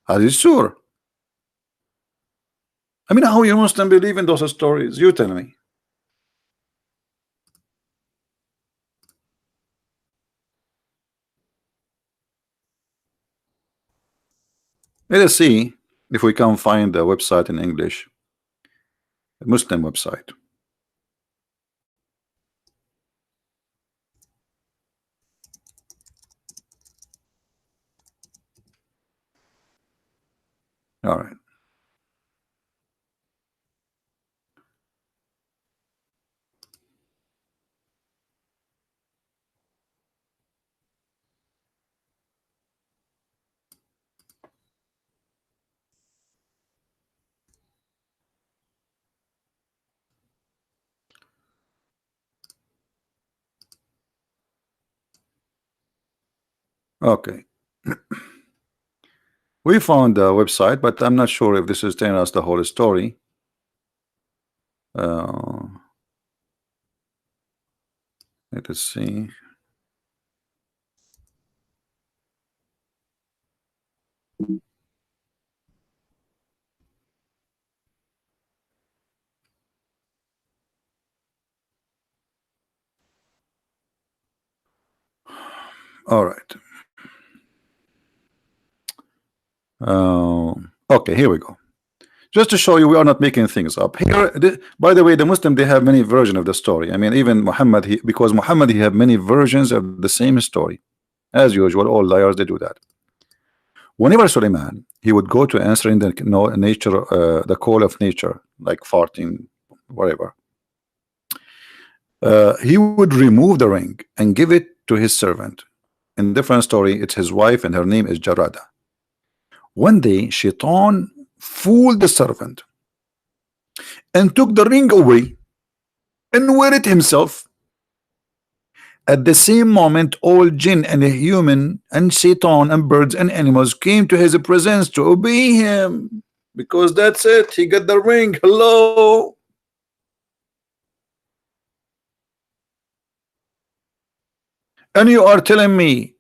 Are you sure? I mean, how you Muslim believe in those stories? You tell me. Let us see if we can find the website in English, a Muslim website. All right. Okay. We found the website, but I'm not sure if this is telling us the whole story. Let us see. All right. Okay, here we go. Just to show you, we are not making things up. Here, by the way, the Muslim, they have many versions of the story. I mean, even Muhammad, because Muhammad, he have many versions of the same story. As usual, all liars, they do that. Whenever Suleiman, he would go to answering the nature, the call of nature, like farting, whatever. He would remove the ring and give it to his servant. In different story, it's his wife, and her name is Jarada. One day, Shaitan fooled the servant and took the ring away and wear it himself. At the same moment, all jinn and human and shaitan and birds and animals came to his presence to obey him. Because that's it, he got the ring. Hello. And you are telling me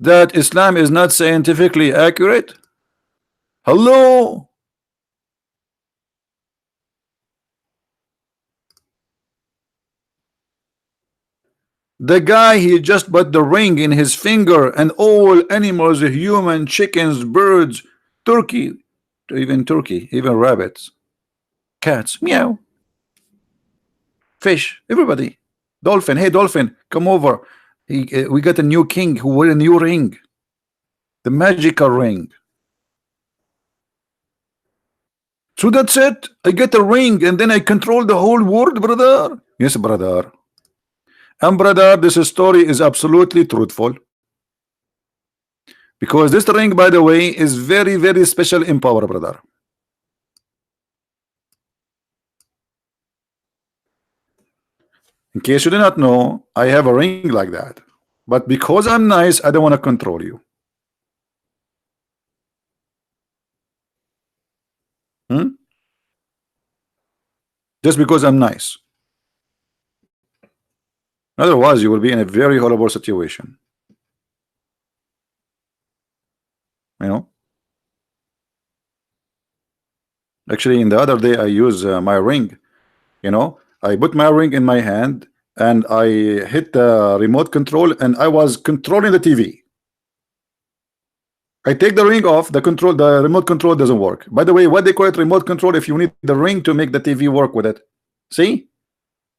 that Islam is not scientifically accurate? Hello. The guy, he just put the ring in his finger, and all animals, human, chickens, birds, turkey, even rabbits, cats, meow, fish, everybody, dolphin. Hey, dolphin, come over. We got a new king who wear a new ring, the magical ring. So that's it. I get a ring, and then I control the whole world, brother. Yes, brother. And brother, this story is absolutely truthful. Because this ring, by the way, is very, very special in power, brother. In case you do not know, I have a ring like that. But because I'm nice, I don't want to control you. Hmm? Just because I'm nice. Otherwise, you will be in a very horrible situation. You know. Actually, in the other day, I use my ring. You know, I put my ring in my hand and I hit the remote control, and I was controlling the TV. I take the ring off, the remote control doesn't work. By the way, what they call it remote control if you need the ring to make the TV work with it. See?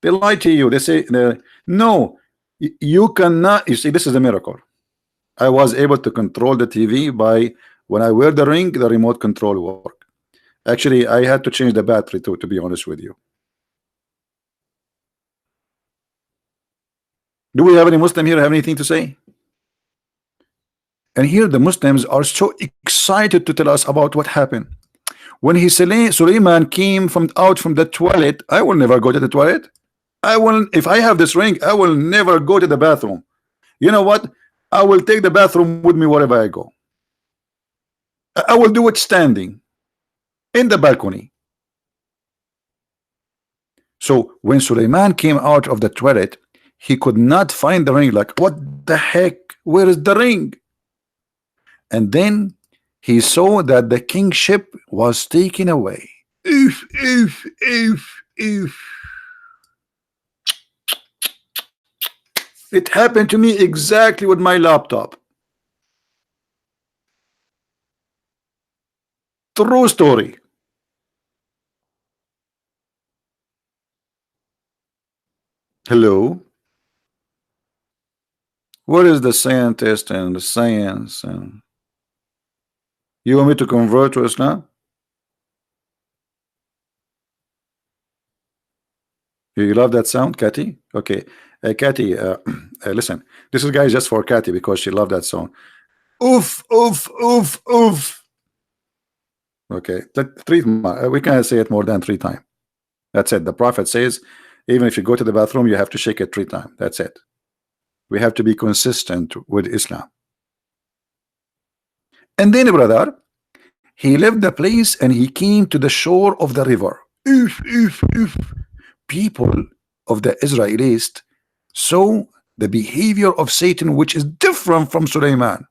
They lie to you. They say no, you cannot. You see, this is a miracle. I was able to control the TV by when I wear the ring, the remote control work. Actually, I had to change the battery too, to be honest with you. Do we have any Muslim here have anything to say? And here the Muslims are so excited to tell us about what happened. When Suleiman came out from the toilet, I will never go to the toilet. I will, if I have this ring, I will never go to the bathroom. You know what? I will take the bathroom with me wherever I go. I will do it standing in the balcony. So when Suleiman came out of the toilet, he could not find the ring. Like, what the heck? Where is the ring? And then he saw that the kingship was taken away. If. It happened to me exactly with my laptop. True story. Hello. What is the scientist and the science? And you want me to convert to Islam? You love that sound, Cathy? Okay. Cathy, listen. This is guys just for Cathy because she loved that song. Oof, oof, oof, oof. Okay. We can't say it more than 3 times. That's it. The Prophet says, even if you go to the bathroom, you have to shake it 3 times. That's it. We have to be consistent with Islam. And then, brother, he left the place and he came to the shore of the river. If people of the Israelites saw the behavior of Satan, which is different from Suleiman.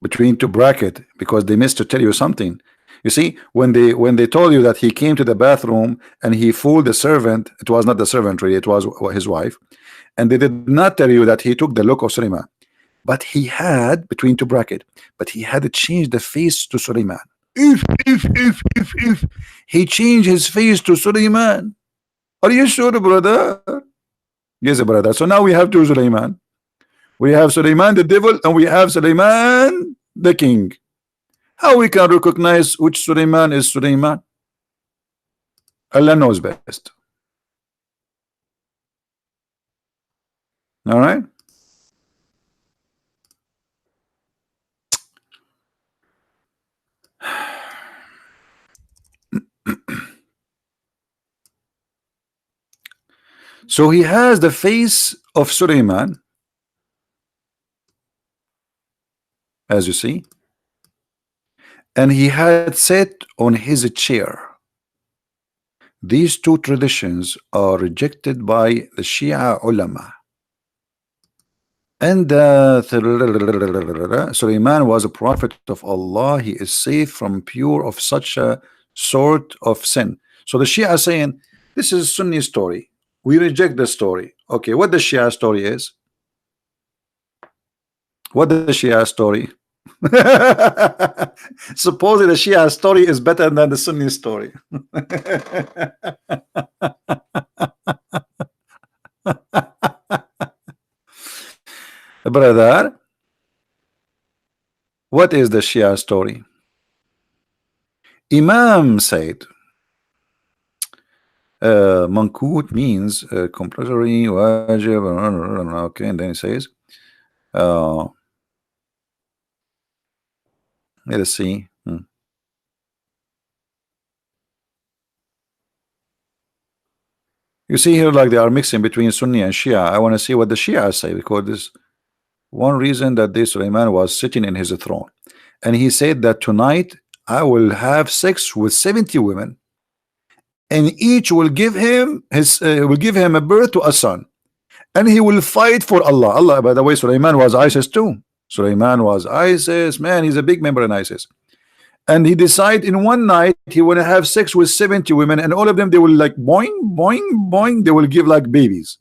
Between two bracket, because they missed to tell you something. You see, when they told you that he came to the bathroom and he fooled the servant, it was not the servant really, it was his wife, and they did not tell you that he took the look of Suleiman. But he had, between two bracket, but he had to change the face to Suleiman. If he changed his face to Suleiman. Are you sure, brother? Yes, brother. So now we have two Suleiman. We have Suleiman the devil and we have Suleiman the king. How we can recognize which Suleiman is Suleiman? Allah knows best. All right. So he has the face of Suleiman, as you see, and he had sat on his chair. These two traditions are rejected by the Shia ulama. And Suleiman was a prophet of Allah. He is safe from pure of such a sort of sin. So the Shia are saying this is Sunni story. We reject the story. Okay, what the Shia story is? What the Shia story? Supposedly the Shia story is better than the Sunni story. Brother, what is the Shia story? Imam said, Mankut means compulsory, wajib, okay, and then he says, uh, let us see. You see here, like they are mixing between Sunni and Shia. I want to see what the Shia say, because this one reason that this Sulaiman was sitting in his throne, and he said that tonight I will have sex with 70 women, and each will give him a birth to a son, and he will fight for Allah. Allah, by the way, Sulaiman was ISIS too. Sulaiman was ISIS, man. He's a big member in ISIS, and he decided in one night he want to have sex with 70 women, and all of them they will like boing boing boing, they will give like babies,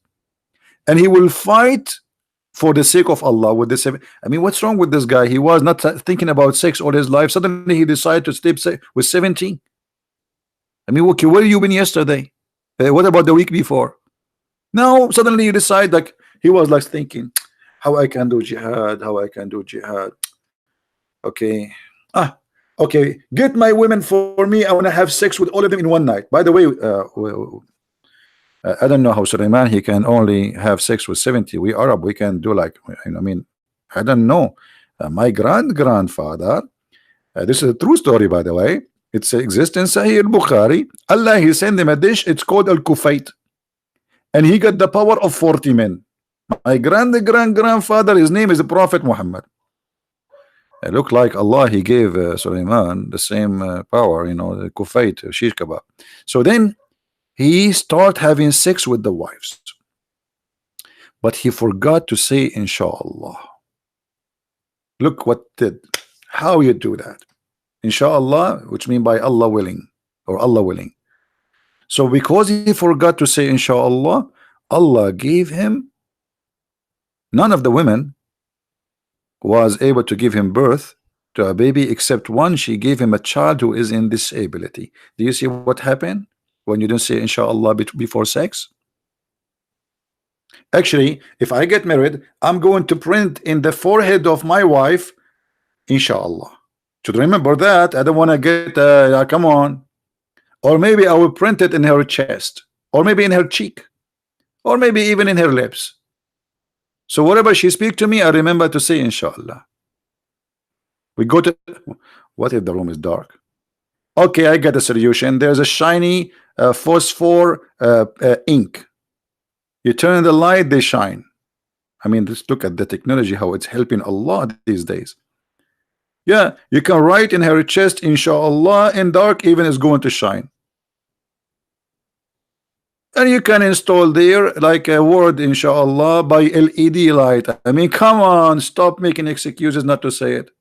and he will fight for the sake of Allah with the seven. I mean, what's wrong with this guy? He was not thinking about sex all his life. Suddenly he decided to sleep with 70. I mean, okay, where you been yesterday? What about the week before? Now suddenly you decide, like he was like thinking, how I can do jihad, how I can do jihad. Okay, okay, get my women for me. I want to have sex with all of them in one night. By the way, I don't know how Suleiman he can only have sex with 70. We Arab, we can do like, I mean, I don't know. My grandfather, this is a true story, by the way. It's exists in Sahih al-Bukhari. Allah, he sent him a dish. It's called al-Kufayt, and he got the power of 40 men. My grandfather, his name is the Prophet Muhammad. It looked like Allah, he gave Suleiman the same power, the Kufayt, shish kebab. So then he start having sex with the wives, but he forgot to say inshallah. Look what did, how you do that? Inshallah, which mean by Allah willing, or Allah willing. So because he forgot to say inshallah, Allah gave him, none of the women was able to give him birth to a baby except one. She gave him a child who is in disability. Do you see what happened when you don't say inshallah before sex? Actually, if I get married, I'm going to print in the forehead of my wife inshallah. Should remember that. I don't want to get come on. Or maybe I will print it in her chest, or maybe in her cheek, or maybe even in her lips. So whatever she speak to me, I remember to say inshallah. We go to, what if the room is dark? Okay, I get a solution. There's a shiny phosphor ink. You turn the light, they shine. I mean, just look at the technology, how it's helping a lot these days. Yeah, you can write in her chest inshallah in dark, even it's going to shine. And you can install there like a word inshallah by LED light. I mean, come on, stop making excuses not to say it.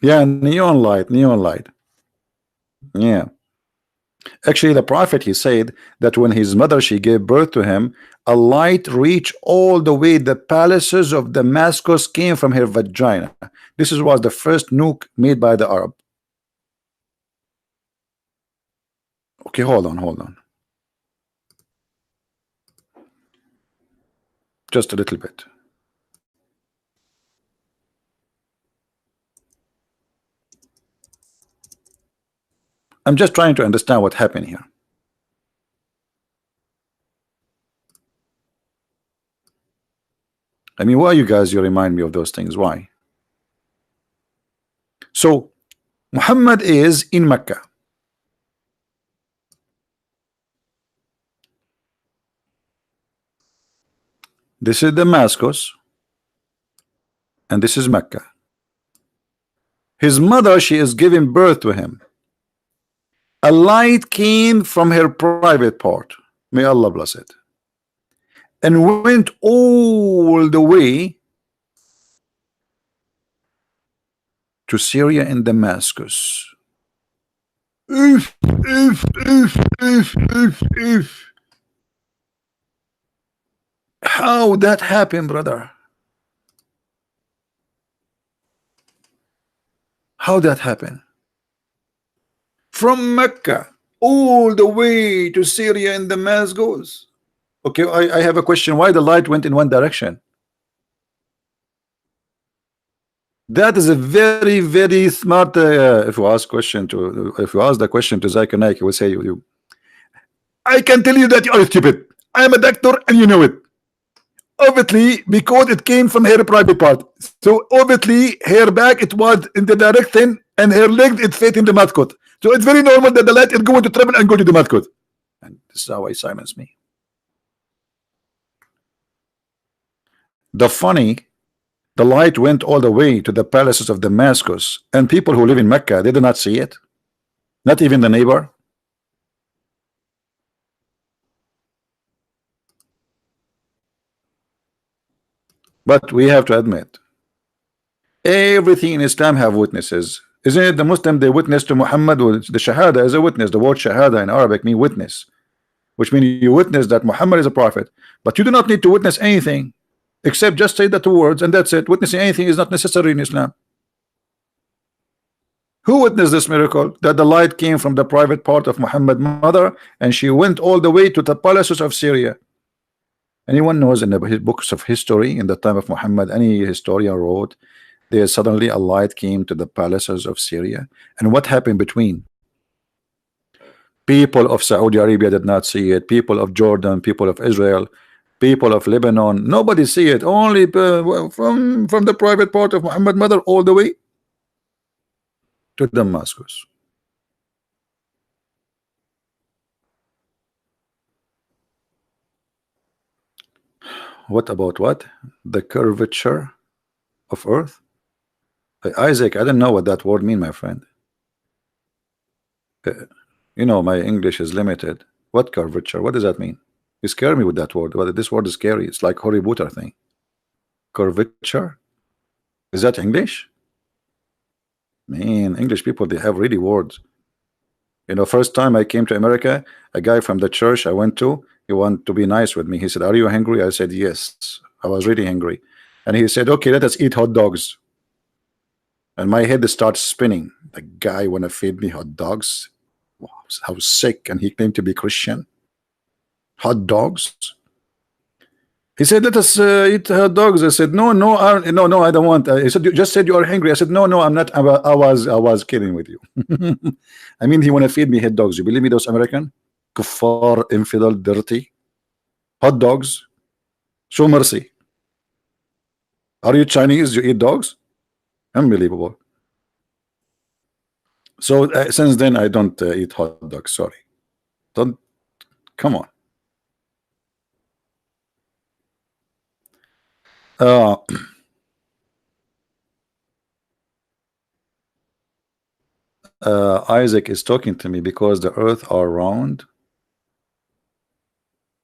Yeah, neon light, neon light. Yeah. Actually, the prophet, he said that when his mother, she gave birth to him, a light reached all the way the palaces of Damascus came from her vagina. This was the first nuke made by the Arab. Okay, hold on. Just a little bit. I'm just trying to understand what happened here. I mean, why you guys, you remind me of those things? Why? So Muhammad is in Mecca. This is Damascus, and this is Mecca. His mother, she is giving birth to him. A light came from her private part, may Allah bless it, and went all the way to Syria and Damascus. If. How that happened, brother? How that happened? From Mecca all the way to Syria and Damascus. Okay, I have a question. Why the light went in one direction? That is a very, very smart. If you ask the question to Zakir Naik, he will say you. I can tell you that you are stupid. I am a doctor, and you know it. Obviously, because it came from her private part. So obviously, her back it was in the direction, and her legs it fit in the mascot. So it's very normal that the light is going to travel and go to the mascot. And this is how I silence me. The light went all the way to the palaces of Damascus, and people who live in Mecca, they do not see it. Not even the neighbor. But we have to admit, everything in Islam have witnesses. Isn't it the Muslim, they witness to Muhammad, or the Shahada is a witness. The word Shahada in Arabic means witness, which means you witness that Muhammad is a prophet. But you do not need to witness anything except just say the two words, and that's it. Witnessing anything is not necessary in Islam. Who witnessed this miracle? That the light came from the private part of Muhammad's mother, and she went all the way to the palaces of Syria. Anyone knows in the books of history in the time of Muhammad, any historian wrote, there suddenly a light came to the palaces of Syria. And what happened between? People of Saudi Arabia did not see it. People of Jordan, people of Israel, people of Lebanon, nobody see it. Only from the private part of Muhammad's mother all the way to Damascus. What about what? The curvature of earth? Isaac, I don't know what that word mean, my friend. You know, my English is limited. What curvature? What does that mean? You scare me with that word. But this word is scary. It's like Harry Potter thing. Curvature? Is that English? Man, English people, they have really words. You know, first time I came to America, a guy from the church I went to, he wanted to be nice with me. He said, "Are you hungry?" I said, "Yes." I was really hungry. And he said, "Okay, let us eat hot dogs." And my head starts spinning. The guy wanna feed me hot dogs? Wow, how sick. And he claimed to be Christian. Hot dogs? He said, "Let us eat hot dogs." I said, "No, no, no, I don't want." He said, "You just said you are hungry." I said, "No, no, I'm not. I was kidding with you." I mean, he want to feed me hot dogs. You believe me, those American kuffar, infidel, dirty hot dogs. Show mercy. Are you Chinese? You eat dogs? Unbelievable. So since then, I don't eat hot dogs. Sorry. Don't. Come on. Isaac is talking to me because the earth are round.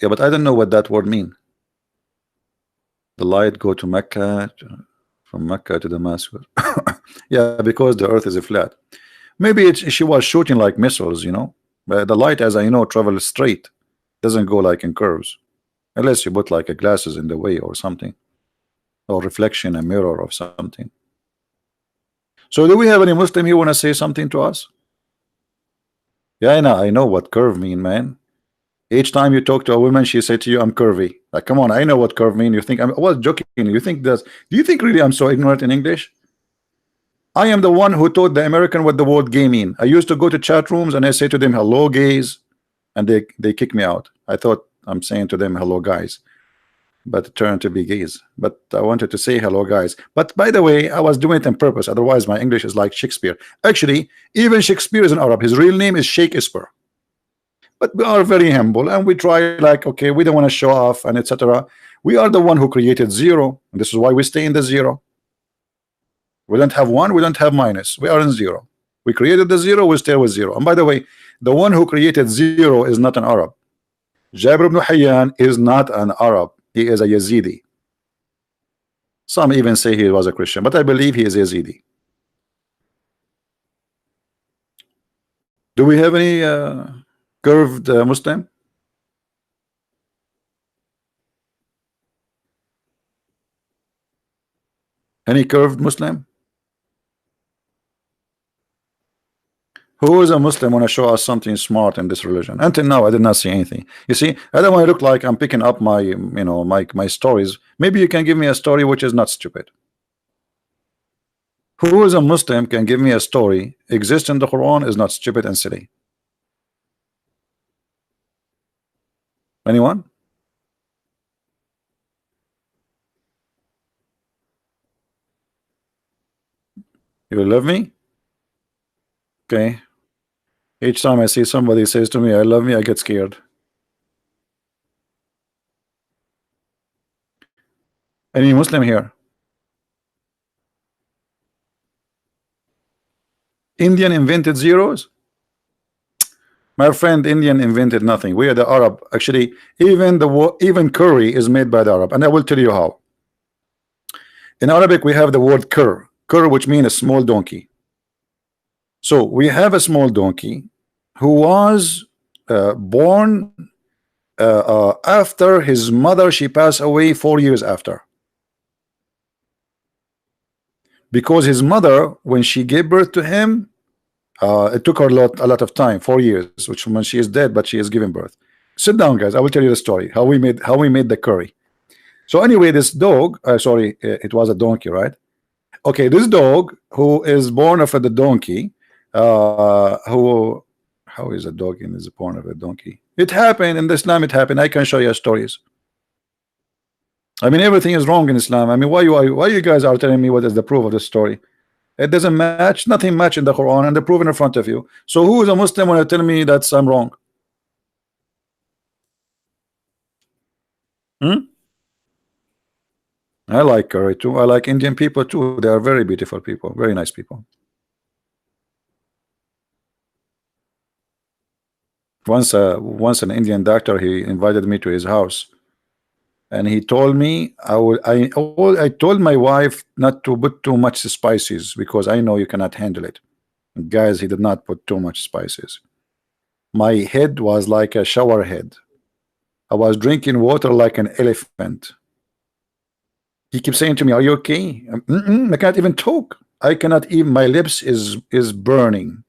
Yeah, but I don't know what that word mean. The light go to Mecca, from Mecca to Damascus. Yeah, because the earth is flat. Maybe she was shooting like missiles, you know. But the light, as I know, travels straight, doesn't go like in curves, unless you put like a glasses in the way or something, or reflection, a mirror or something. So do we have any Muslim here want to say something to us? Yeah, I know what curve mean, man. Each time you talk to a woman, she said to you, "I'm curvy." Like, come on, I know what curve mean. You think I was joking? You think that? Do you think really I'm so ignorant in English? I am the one who taught the American what the word gay mean. I used to go to chat rooms and I say to them, "Hello, gays," and they kick me out. I thought I'm saying to them, "Hello, guys." but it turned to be gays. But I wanted to say hello, guys. But by the way, I was doing it on purpose. Otherwise, my English is like Shakespeare. Actually, even Shakespeare is an Arab. His real name is Shakespeare. But we are very humble and we try like, okay, we don't want to show off and etc. We are the one who created zero. And this is why we stay in the zero. We don't have one, we don't have minus. We are in zero. We created the zero, we stay with zero. And by the way, the one who created zero is not an Arab. Jabir ibn Hayyan is not an Arab. He is a Yazidi. Some even say he was a Christian, but I believe he is Yazidi. Do we have any curved Muslim? Any curved Muslim? Who is a Muslim want to show us something smart in this religion? Until now, I did not see anything. You see, I don't want to look like I'm picking up my, my stories. Maybe you can give me a story which is not stupid. Who is a Muslim can give me a story exists in the Quran is not stupid and silly? Anyone? You love me? Okay. Each time I see somebody says to me, I love me, I get scared. Any Muslim here? Indian invented zeros? My friend, Indian invented nothing. We are the Arab. Actually, even curry is made by the Arab, and I will tell you how. In Arabic, we have the word cur, which means a small donkey. So we have a small donkey who was born after his mother. She passed away 4 years after, because his mother, when she gave birth to him, it took her a lot of time, 4 years, which when she is dead, but she is giving birth. Sit down, guys. I will tell you the story how we made the curry. So anyway, this dog, sorry, it was a donkey, right? Okay, this dog who is born of the donkey, how is a dog in is born of a donkey? It happened in Islam. It happened. I can show you stories. I mean, everything is wrong in Islam. I mean, why you guys are telling me what is the proof of the story? It doesn't match. Nothing match in the Quran, and the proof in front of you. So who is a Muslim when you tell me that I'm wrong? I like curry too. I like Indian people too. They are very beautiful people, very nice people. Once an Indian doctor, he invited me to his house, and he told me I told my wife not to put too much spices because I know you cannot handle it. Guys, he did not put too much spices. My head was like a shower head. I was drinking water like an elephant. He keeps saying to me, "Are you okay?" I can't even talk. I cannot even. My lips is burning.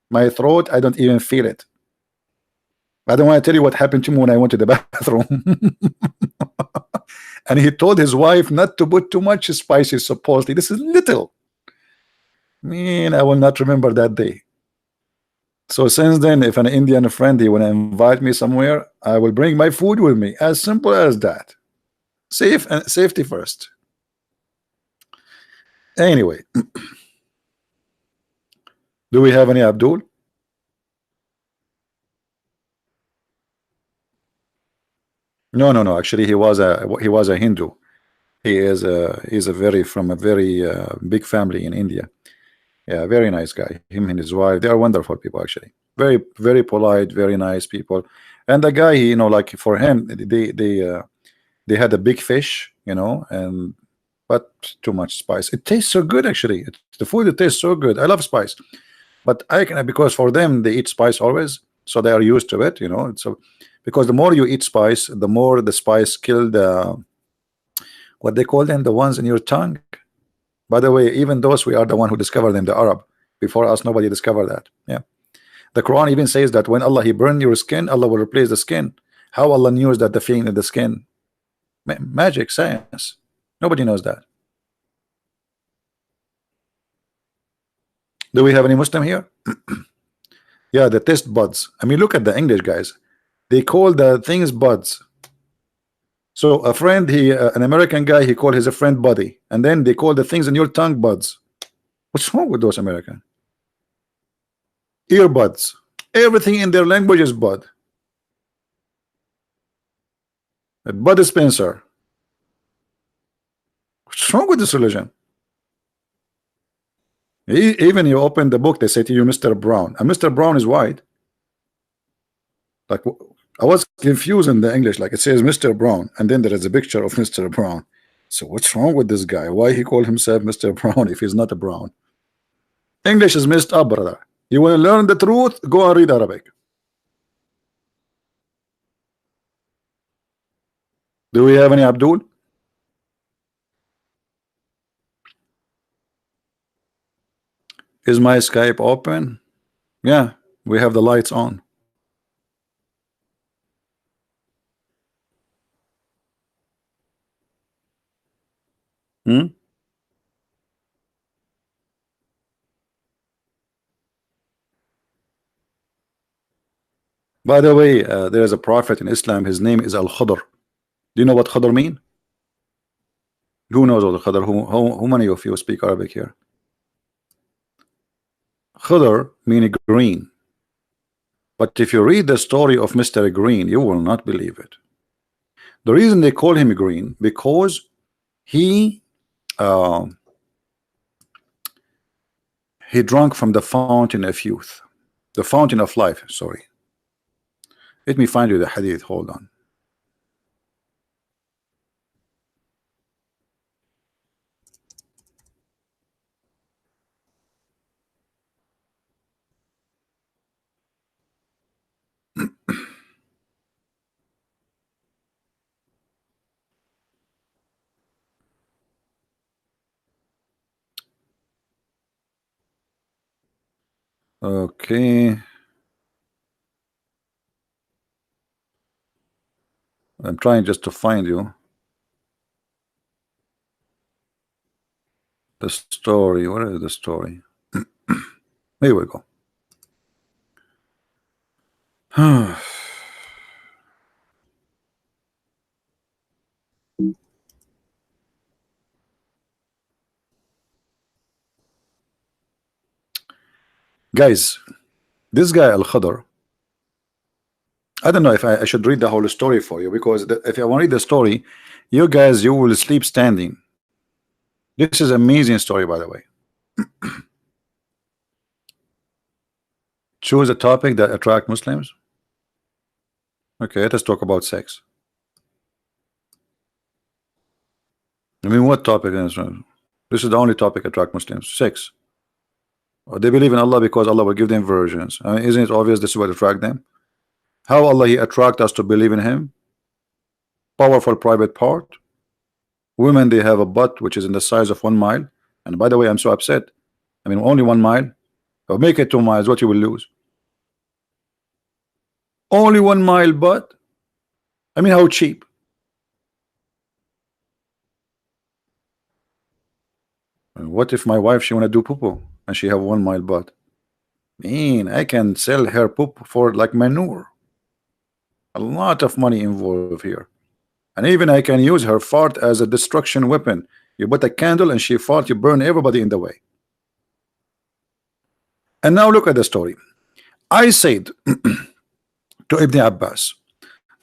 My throat, I don't even feel it. I don't want to tell you what happened to me when I went to the bathroom. And he told his wife not to put too much spices. Supposedly, this is little. Man, I will not remember that day. So since then, if an Indian friend he want to invite me somewhere, I will bring my food with me. As simple as that. Safe and safety first. Anyway, do we have any Abdul? No. Actually, he was a Hindu. He's a very from a very big family in India. Yeah, very nice guy. Him and his wife, they are wonderful people actually. Very polite, very nice people. And the guy, like for him, they had a big fish, and but too much spice. It tastes so good actually. The food, it tastes so good. I love spice, but I can, because for them they eat spice always, so they are used to it. So because the more you eat spice, the more the spice kill the what they call them, the ones in your tongue. By the way, even those, we are the one who discovered them, the Arab. Before us, nobody discovered that. Yeah, the Quran even says that when Allah he burn your skin, Allah will replace the skin. How Allah knows that the feeling in the skin? Magic, science. Nobody knows that. Do we have any Muslim here? Yeah, the taste buds. I mean, look at the English guys. They call the things buds. So a friend, an American guy, he called his a friend buddy, and then they call the things in your tongue buds. What's wrong with those Americans? Earbuds. Everything in their language is bud. Bud Spencer. What's wrong with this religion? Even you open the book, they say to you, Mr. Brown, and Mr. Brown is white. Like, I was confused in the English, like it says Mr. Brown, and then there is a picture of Mr. Brown. So what's wrong with this guy? Why he called himself Mr. Brown if he's not a brown? English is messed up, brother. You want to learn the truth? Go and read Arabic. Do we have any Abdul? Is my Skype open? Yeah, we have the lights on. By the way, there is a prophet in Islam. His name is Al-Khadr. Do you know what Khadr mean? Who knows what Khadr? How many of you speak Arabic here? Khadr meaning green. But if you read the story of Mr. Green, you will not believe it. The reason they call him green because he drank from the fountain of youth, the fountain of life. Sorry. Let me find you the hadith. Hold on. Okay. I'm trying just to find you the story. Where is the story? Here we go. Guys, this guy Al-Khadr, I don't know if I should read the whole story for you, because if I want to read the story, you guys, you will sleep standing. This is an amazing story, by the way. Choose a topic that attract Muslims. Okay, let us talk about sex. I mean, what topic is this? Is the only topic attract Muslims? Sex. They believe in Allah because Allah will give them virgins. I mean, isn't it obvious this is what attract them? How Allah He attract us to believe in Him? Powerful private part. Women, they have a butt which is in the size of 1 mile. And by the way, I'm so upset. I mean, only 1 mile. Or make it 2 miles, what you will lose? Only 1 mile butt. I mean, how cheap? And what if my wife, she wanna do poo-poo and she have 1 mile butt? Man, I can sell her poop for like manure. A lot of money involved here. And even I can use her fart as a destruction weapon. You put a candle and she fart, you burn everybody in the way. And now look at the story. I said to Ibn Abbas,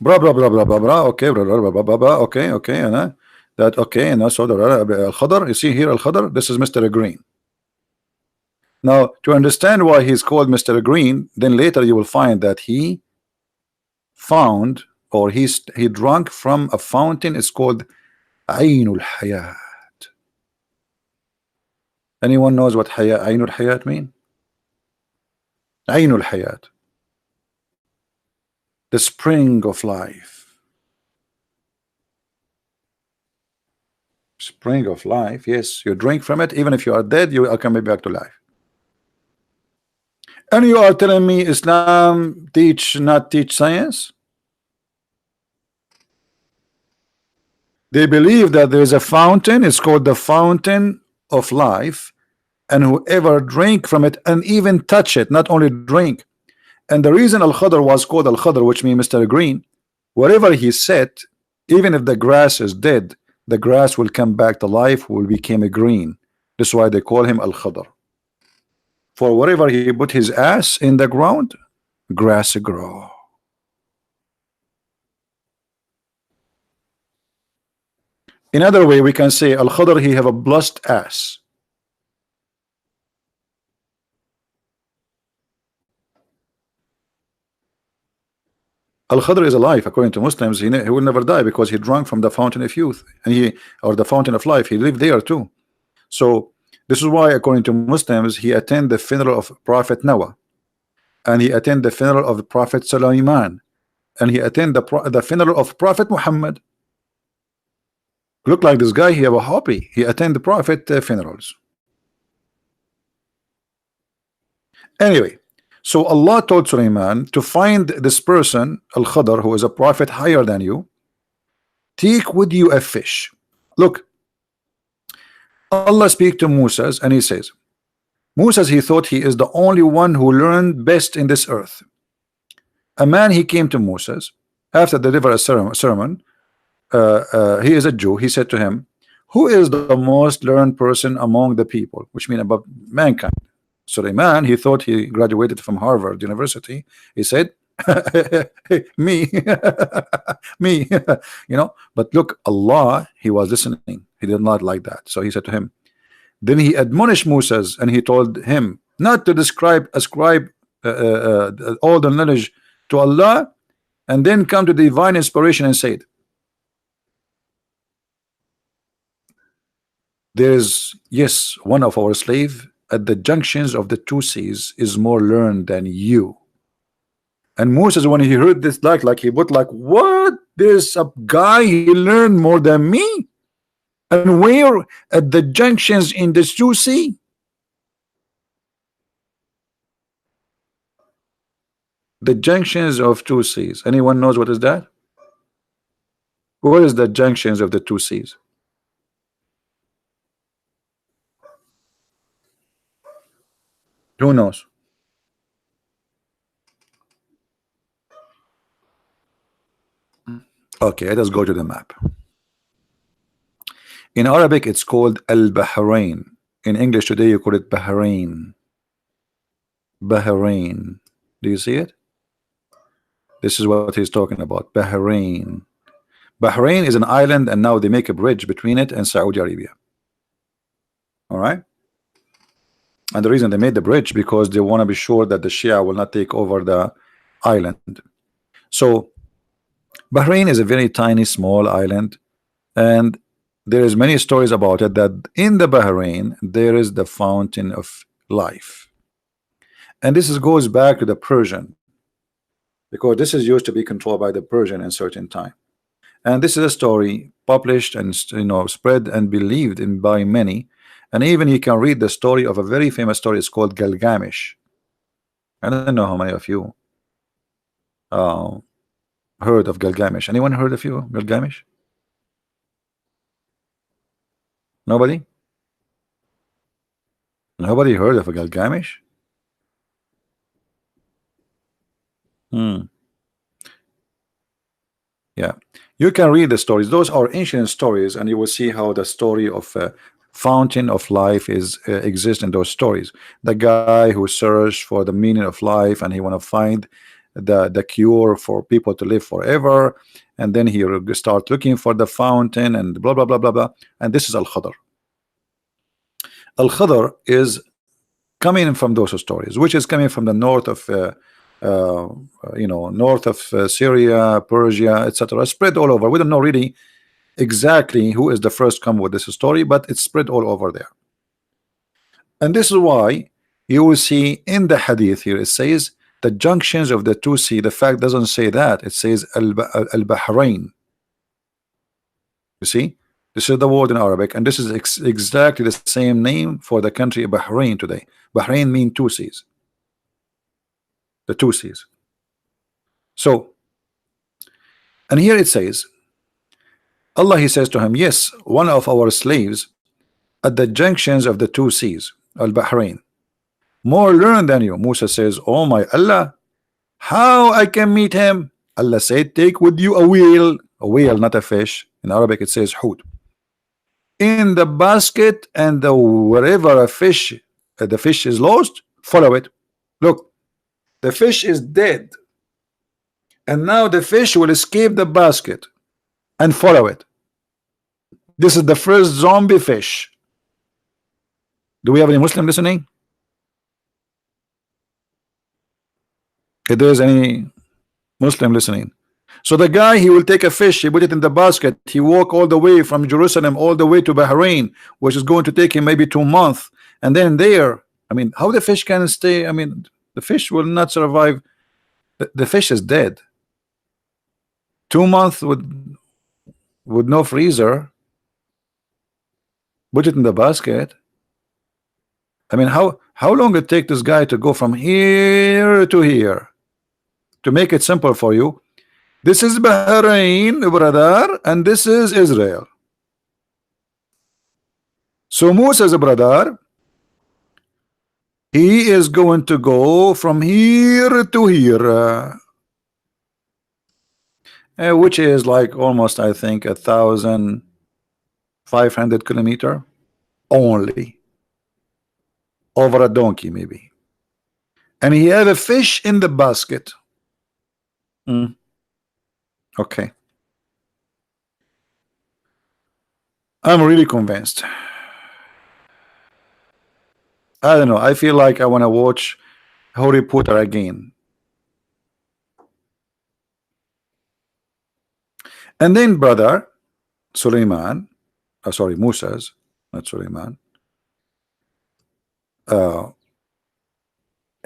blah blah blah blah blah blah. Okay, blah blah blah blah blah. Okay, okay, and that okay, and also the Al-Khadr. You see here Al-Khadr. This is Mr. Green. Now, to understand why he's called Mr. Green, then later you will find that he found, or he drank from a fountain. It's called Aynul Hayat. Anyone knows what Aynul Hayat mean? Aynul Hayat, the spring of life. Spring of life. Yes, you drink from it. Even if you are dead, you are coming back to life. And you are telling me Islam not teach science? They believe that there is a fountain. It's called the fountain of life, and whoever drink from it and even touch it, not only drink. And the reason Al-Khadr was called Al-Khadr, which means Mr. Green, wherever he sat, Even if the grass is dead, the grass will come back to life, will become a green. That's why they call him Al Khadr. For wherever he put his ass in the ground, grass grow. Another way we can say Al Khadr, he have a blessed ass. Al Khadr is alive according to Muslims. He will never die because he drank from the fountain of youth, and he, or the fountain of life, he lived there too. So this is why according to Muslims he attend the funeral of Prophet Noah, and he attend the funeral of the Prophet Sulaiman, and he attend the funeral of Prophet Muhammad. Look like this guy, he have a hobby. He attend the Prophet funerals. Anyway, so Allah told Sulaiman to find this person, Al Khadr, who is a prophet higher than you. Take with you a fish. Look, Allah speak to Moses and he says, Moses, he thought he is the only one who learned best in this earth. A man, he came to Moses after they delivered a sermon. He is a Jew. He said to him, who is the most learned person among the people, which means above mankind? Sulaiman, he thought he graduated from Harvard University. He said, me, me, you know. But look, Allah, he was listening. He did not like that. So he said to him, then he admonished Moses and he told him not to ascribe all the knowledge to Allah and then come to divine inspiration and say it. There's, yes, one of our slave at the junctions of the two seas is more learned than you. And Moses, when he heard this, like he put like, what? There's a guy, he learned more than me. And where? At the junctions in the two sea. The junctions of two seas. Anyone knows what is that? What is the junctions of the two seas? Who knows? Okay, let us go to the map. In Arabic, it's called Al-Bahrain. In English today, you call it Bahrain. Bahrain. Do you see it? This is what he's talking about. Bahrain. Bahrain is an island, and now they make a bridge between it and Saudi Arabia. All right. And the reason they made the bridge because they want to be sure that the Shia will not take over the island. So Bahrain is a very tiny, small island, and there is many stories about it that in the Bahrain there is the fountain of life, and this goes back to the Persian, because this is used to be controlled by the Persian in certain time, and this is a story published and spread and believed in by many. And even you can read the story of a very famous story. It's called Gilgamesh. I don't know how many of you heard of Gilgamesh. Anyone heard of Gilgamesh? Nobody? Nobody heard of a Gilgamesh? Yeah, you can read the stories. Those are ancient stories, and you will see how the story of fountain of life is exists in those stories. The guy who searched for the meaning of life, and he want to find the cure for people to live forever, and then he will start looking for the fountain and blah blah blah blah blah. And this is Al Khadr. Al Khadr is coming from those stories, which is coming from the north of north of Syria, Persia, etc., spread all over. We don't know really exactly who is the first come with this story, but it's spread all over there. And this is why you will see in the hadith here, it says the junctions of the two sea. The fact doesn't say that, it says al-Bahrain. You see, this is the word in Arabic, and this is exactly the same name for the country of Bahrain today. Bahrain means two seas, the two seas. So, and here it says, Allah, he says to him, yes, one of our slaves at the junctions of the two seas, Al-Bahrain, more learned than you. Musa says, oh my Allah, how I can meet him? Allah said, take with you a wheel. a whale, not a fish. In Arabic, it says hoot. In the basket, and wherever the fish is lost, follow it. Look, the fish is dead, and now the fish will escape the basket, and follow it. This is the first zombie fish. Do we have any Muslim listening? If there is any Muslim listening. So the guy, he will take a fish, he put it in the basket, he walk all the way from Jerusalem all the way to Bahrain, which is going to take him maybe 2 months, and then there, I mean, how the fish can stay? I mean, the fish will not survive. The fish is dead. 2 months with no freezer, put it in the basket. I mean, how long it take this guy to go from here to here? To make it simple for you, this is Bahrain, brother, and this is Israel. So Musa's brother, he is going to go from here to here, which is like almost, I think, 1,500 kilometer only, over a donkey maybe. And he had a fish in the basket. Okay, I'm really convinced. I don't know, I feel like I want to watch Harry Potter again. And then brother Suleiman, sorry, Musa's, not Suleiman,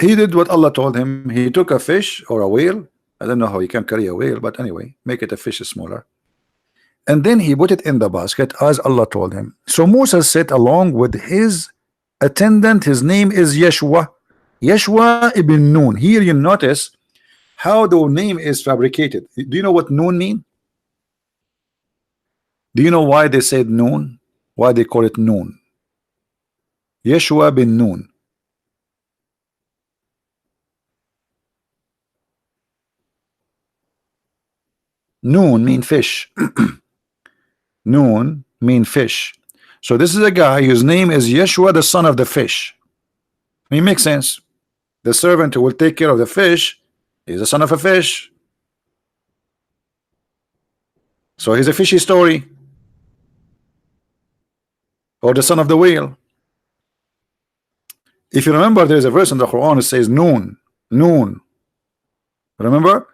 he did what Allah told him. He took a fish or a whale. I don't know how he can carry a whale, but anyway, make it a fish smaller. And then he put it in the basket as Allah told him. So Musa sat along with his attendant. His name is Yeshua. Yeshua ibn Nun. Here you notice how the name is fabricated. Do you know what Nun mean? Do you know why they said Nun? Why they call it Nun? Yeshua bin Nun. Nun mean fish. Nun mean fish. So this is a guy whose name is Yeshua, the son of the fish. I mean, makes sense. The servant who will take care of the fish is the son of a fish. So he's a fishy story. Or the son of the whale. If you remember, there's a verse in the Quran that says Noon. Noon. Remember?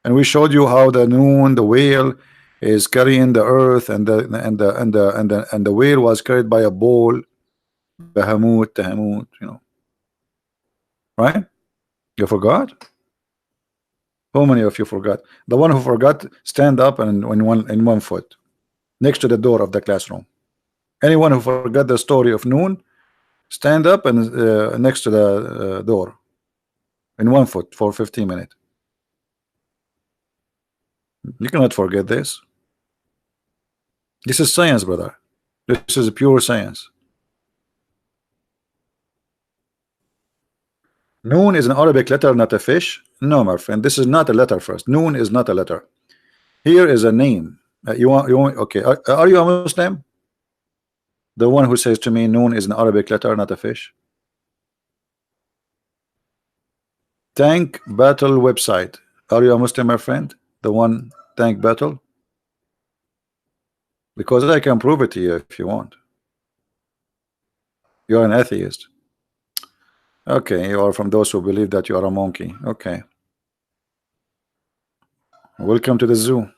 And we showed you how the Noon, the whale, is carrying the earth, and the whale was carried by a bull. Bahamut, you know. Right? You forgot? How many of you forgot? The one who forgot, stand up and in one foot, next to the door of the classroom. Anyone who forgot the story of Noon, stand up and next to the door, in 1 foot for 15 minutes. You cannot forget this. This is science, brother. This is pure science. Noon is an Arabic letter, not a fish. No, my friend, this is not a letter first. Noon is not a letter. Here is a name. You want okay. Are you a Muslim? The one who says to me Noon is an Arabic letter, not a fish. Tank Battle website. Are you a Muslim, my friend? The one Tank Battle? Because I can prove it to you if you want. You're an atheist. Okay, you are from those who believe that you are a monkey. Okay. Welcome to the zoo.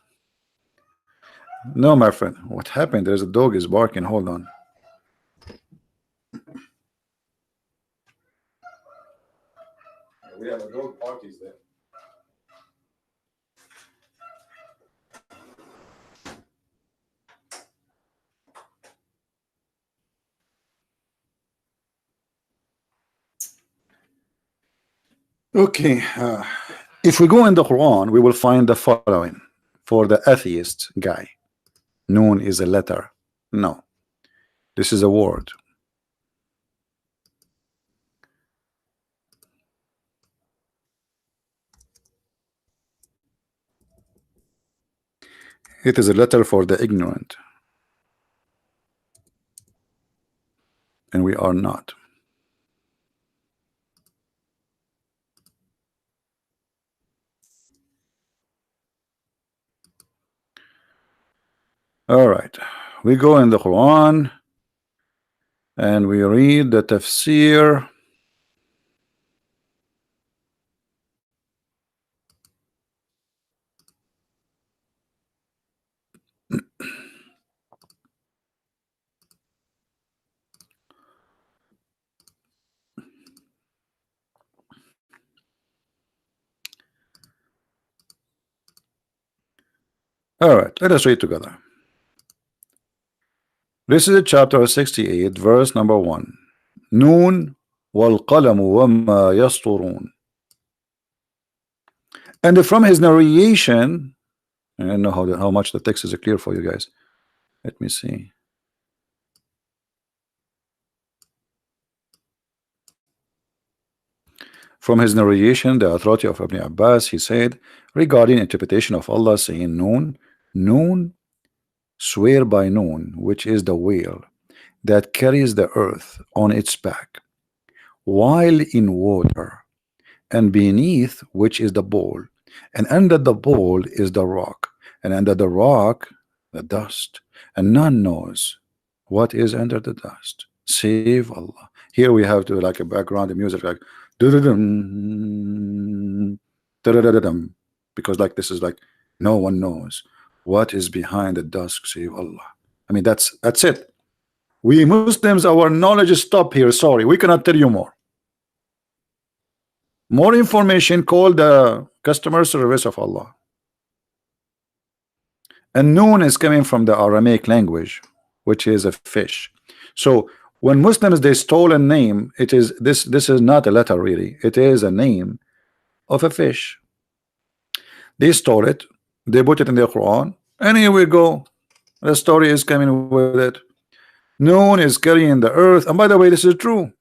No, my friend. What happened? There's a dog is barking. Hold on. We have a dog parties there. Okay, if we go in the Quran, we will find the following for the atheist guy. Noon is a letter. No, this is a word. It is a letter for the ignorant, and we are not. All right, we go in the Quran and we read the tafsir. All right, let us read together. This is chapter 68, verse number 1. Noon wal qalamu wama yasturun. And from his narration, I don't know how much the text is clear for you guys. Let me see. From his narration, the authority of Ibn Abbas, he said, regarding interpretation of Allah saying Noon, Noon, swear by Noon, which is the whale that carries the earth on its back, while in water, and beneath which is the bowl, and under the bowl is the rock, and under the rock the dust, and none knows what is under the dust save Allah. Here we have to like a background music like dun-dun-dun, dun-dun-dun-dun, because like this is like no one knows what is behind the dusk save Allah. I mean that's it. We Muslims, our knowledge is stop here. Sorry, we cannot tell you more. More information, call the customer service of Allah. And noon is coming from the Aramaic language, which is a fish. So when Muslims they stole a name, it is this is not a letter really. It is a name of a fish. They stole it, they put it in their Quran, and here we go. The story is coming with it. Noon is carrying the earth, and by the way, this is true.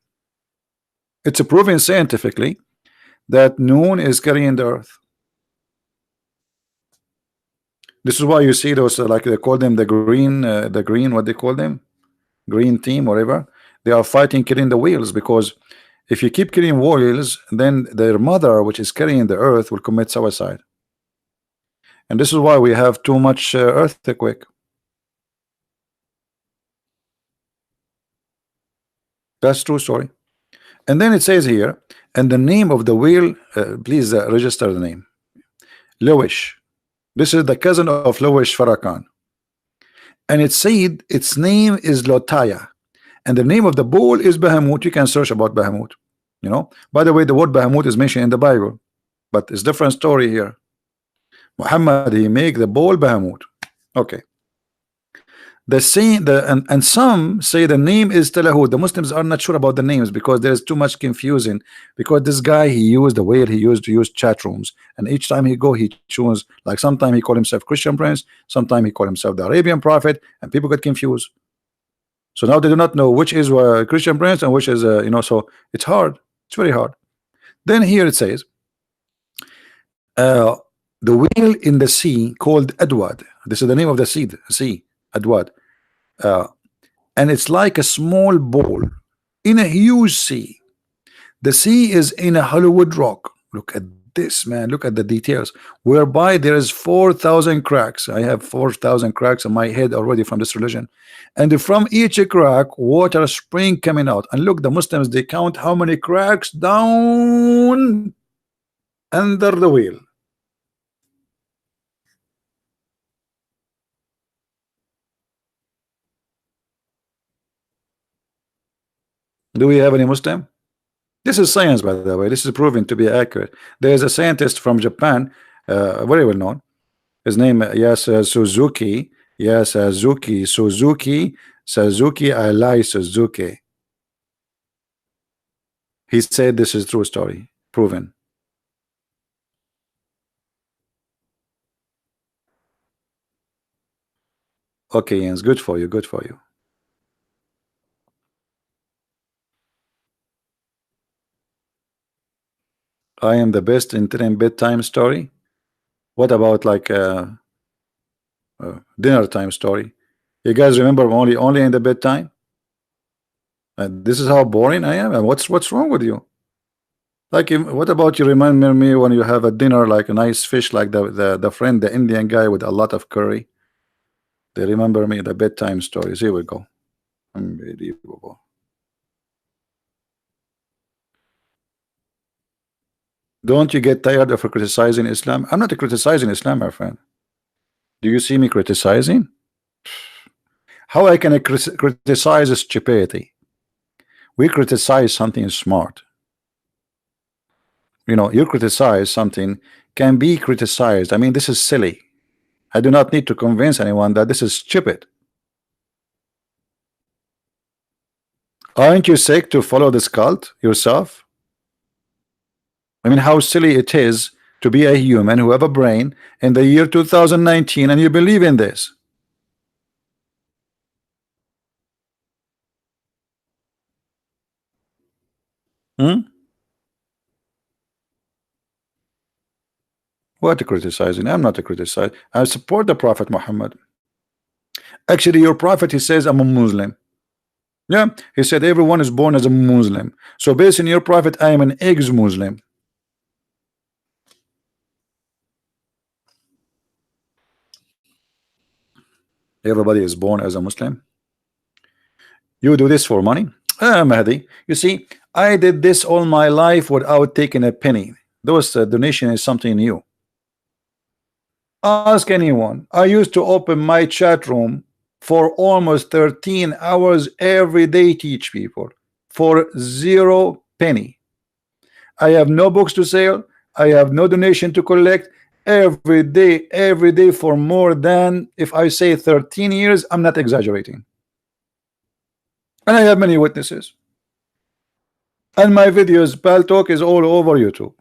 It's proven scientifically that Noon is carrying the earth. This is why you see those like they call them the green, what they call them, green team, whatever. They are fighting, killing the whales, because if you keep killing whales, then their mother, which is carrying the earth, will commit suicide. And this is why we have too much earthquake. That's true story. And then it says here, and the name of the whale, please register the name, Lowish. This is the cousin of Lowish Farrakhan. And it said its name is Lotaya, and the name of the bull is Bahamut. You can search about Bahamut. You know, by the way, the word Bahamut is mentioned in the Bible, but it's different story here. Muhammad, he make the bull Bahamut. Okay. The same, and some say the name is Talahud. The Muslims are not sure about the names because there's too much confusing. Because this guy, he used the way he used to use chat rooms, and each time he go, he choose, like sometime he call himself Christian Prince, sometime he call himself the Arabian Prophet, and people get confused. So now they do not know which is Christian Prince and which is you know. So it's hard. It's very hard. Then here it says, uh, the whale in the sea called Adwad. This is the name of the sea, Adwad. And it's like a small ball in a huge sea. The sea is in a Hollywood rock. Look at this, man. Look at the details. Whereby there is 4,000 cracks. I have 4,000 cracks on my head already from this religion. And from each crack, water spring coming out. And look, the Muslims, they count how many cracks down under the wheel. Do we have any Muslim? This is science, by the way. This is proven to be accurate. There is a scientist from Japan, very well known. His name, yes, Suzuki. Yes, Suzuki. I lie, Suzuki. He said this is true story, proven. Okay, Jens, good for you. Good for you. I am the best in telling bedtime story. What about like dinner time story. You guys remember only in the bedtime? And this is how boring I am. And what's wrong with you? Like, what about you remember me when you have a dinner like a nice fish, like the friend, the Indian guy with a lot of curry? They remember me the bedtime stories. Here we go. Unbelievable. Don't you get tired of criticizing Islam? I'm not criticizing Islam, my friend. Do you see me criticizing? How I can criticize stupidity? We criticize something smart. You know, you criticize something can be criticized. I mean, this is silly. I do not need to convince anyone that this is stupid. Aren't you sick to follow this cult yourself? I mean, how silly it is to be a human who have a brain in the year 2019 and you believe in this. Hmm? What criticizing? I'm not a criticize. I support the Prophet Muhammad. Actually, your prophet, he says, I'm a Muslim. Yeah, he said everyone is born as a Muslim. So based on your prophet, I am an ex-Muslim. Everybody is born as a Muslim. You do this for money? Mahdi, you see, I did this all my life without taking a penny. Those donation is something new. Ask anyone. I used to open my chat room for almost 13 hours every day, teach people for 0 penny. I have no books to sell. I have no donation to collect. Every day for more than, if I say 13 years, I'm not exaggerating. And I have many witnesses. And my videos, Pal Talk, is all over YouTube.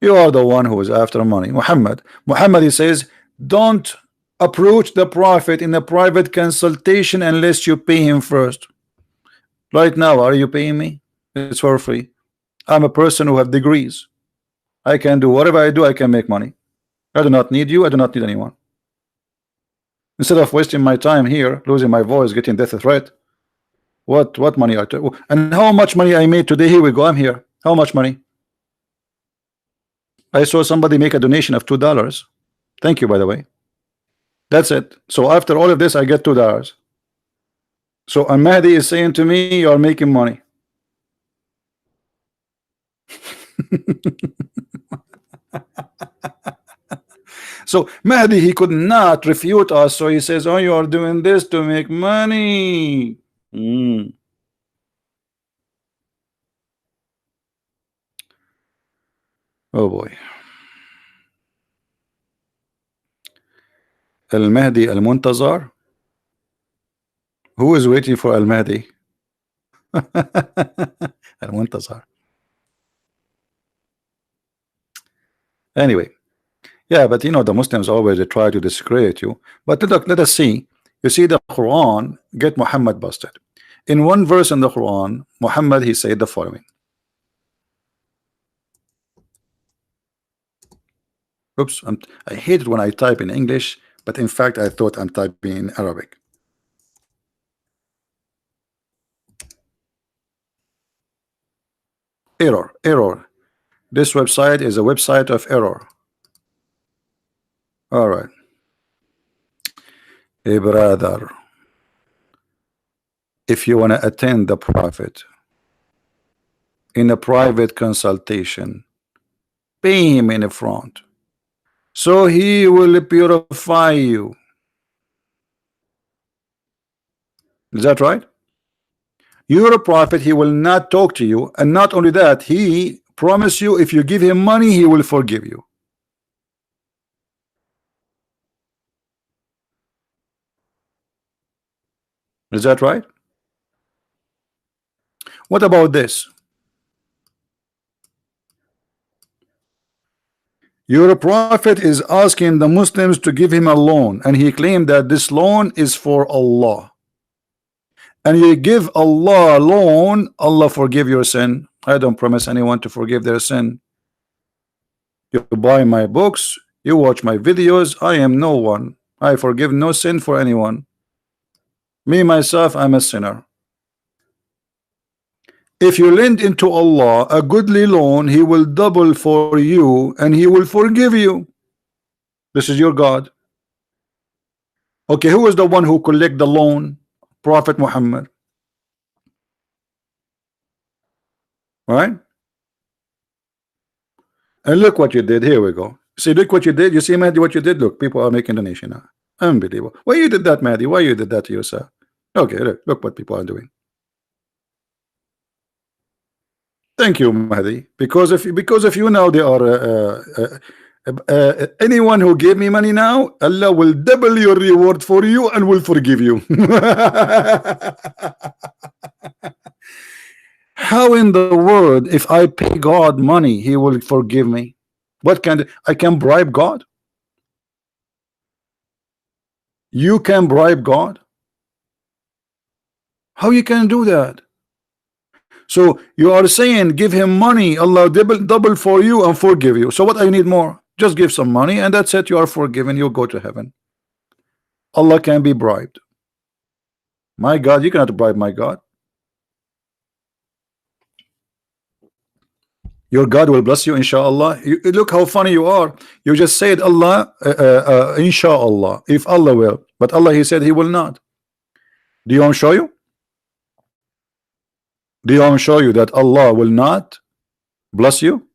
You are the one who is after money. Muhammad, he says, don't approach the prophet in a private consultation unless you pay him first. Right now, are you paying me? It's for free. I'm a person who have degrees. I can do whatever I do. I can make money. I do not need you. I do not need anyone. Instead of wasting my time here, losing my voice, getting death threat, what money I took, and how much money I made today? Here we go. I'm here. How much money? I saw somebody make a donation of $2. Thank you, by the way. That's it. So after all of this, I get $2. So Mahdi is saying to me, you are making money. So Mahdi, he could not refute us. So he says, oh, you are doing this to make money. Oh boy. Al-Mahdi al-Muntazar. Who is waiting for Al-Mahdi? Al-Muntazar. Anyway, yeah, but you know, the Muslims always they try to discredit you. But look, let us see. You see, the Quran get Muhammad busted. In one verse in the Quran, Muhammad, he said the following. Oops, I hate it when I type in English, but in fact, I thought I'm typing in Arabic. Error. This website is a website of error. All right. Hey, brother. If you want to attend the prophet in a private consultation, pay him in the front, so he will purify you. Is that right? You're a prophet, he will not talk to you, and not only that, he promise you if you give him money, he will forgive you. Is that right? What about this? Your prophet is asking the Muslims to give him a loan, and he claimed that this loan is for Allah. And you give Allah a loan, Allah forgive your sin. I don't promise anyone to forgive their sin. You buy my books, you watch my videos. I am no one. I forgive no sin for anyone. Me myself, I'm a sinner. If you lend into Allah a goodly loan, He will double for you and He will forgive you. This is your God. Okay, who is the one who collect the loan? Prophet Muhammad. Right? And look what you did. Here we go. See, look what you did. You see, Mahdi, what you did? Look, people are making donation now. Unbelievable. Why you did that, Mahdi? Why you did that to yourself? Okay, look what people are doing. Thank you, Mahdi. Because if you know they are anyone who gave me money now, Allah will double your reward for you and will forgive you. How in the world, if I pay God money, He will forgive me? What can I can bribe God? You can bribe God? How you can do that? So you are saying give him money, Allah double for you and forgive you. So what I need more? Just give some money and that's it. You are forgiven. You go to heaven. Allah can be bribed. My God, you cannot bribe my God. Your God will bless you, inshallah. Look how funny you are. You just said Allah, inshallah, if Allah will. But Allah, He said He will not. Do you want to show you? Do you want to show you that Allah will not bless you?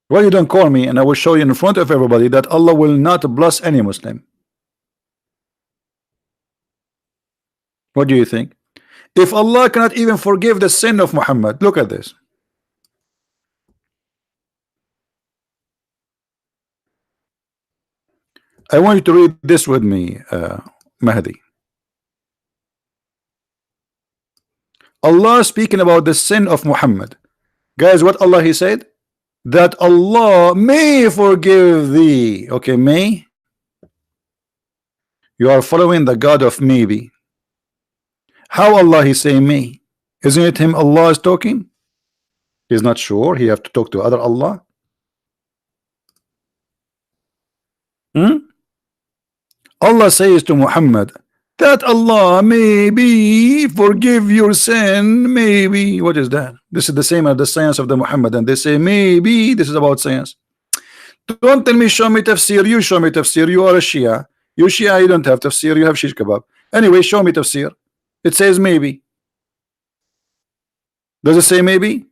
Why you don't call me and I will show you in front of everybody that Allah will not bless any Muslim? What do you think? If Allah cannot even forgive the sin of Muhammad, look at this. I want you to read this with me, Mahdi. Allah speaking about the sin of Muhammad. Guys, what Allah He said? That Allah may forgive thee. Okay, may. You are following the God of maybe. How Allah He say may? Isn't it Him Allah is talking? He's not sure. He have to talk to other Allah. Allah says to Muhammad that Allah maybe forgive your sin. Maybe. What is that? This is the same as the science of the Muhammad, and they say maybe this is about science. Don't tell me show me tafsir. You show me tafsir. You are a Shia. You Shia, you don't have tafsir. You have shish kebab. Anyway, show me tafsir. It says maybe. Does it say maybe?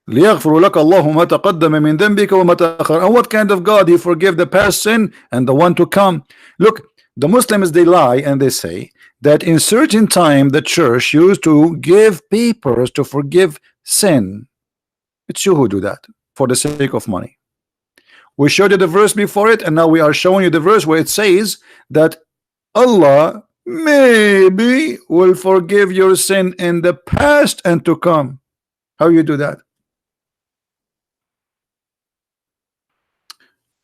ليغفر لك الله ما تقدم من ذنبك وما تأخر. And what kind of God? He forgive the past sin and the one to come. Look, the Muslims, they lie and they say that in certain time the church used to give papers to forgive sin. It's you who do that for the sake of money. We showed you the verse before it, and now we are showing you the verse where it says that Allah maybe will forgive your sin in the past and to come. How you do that?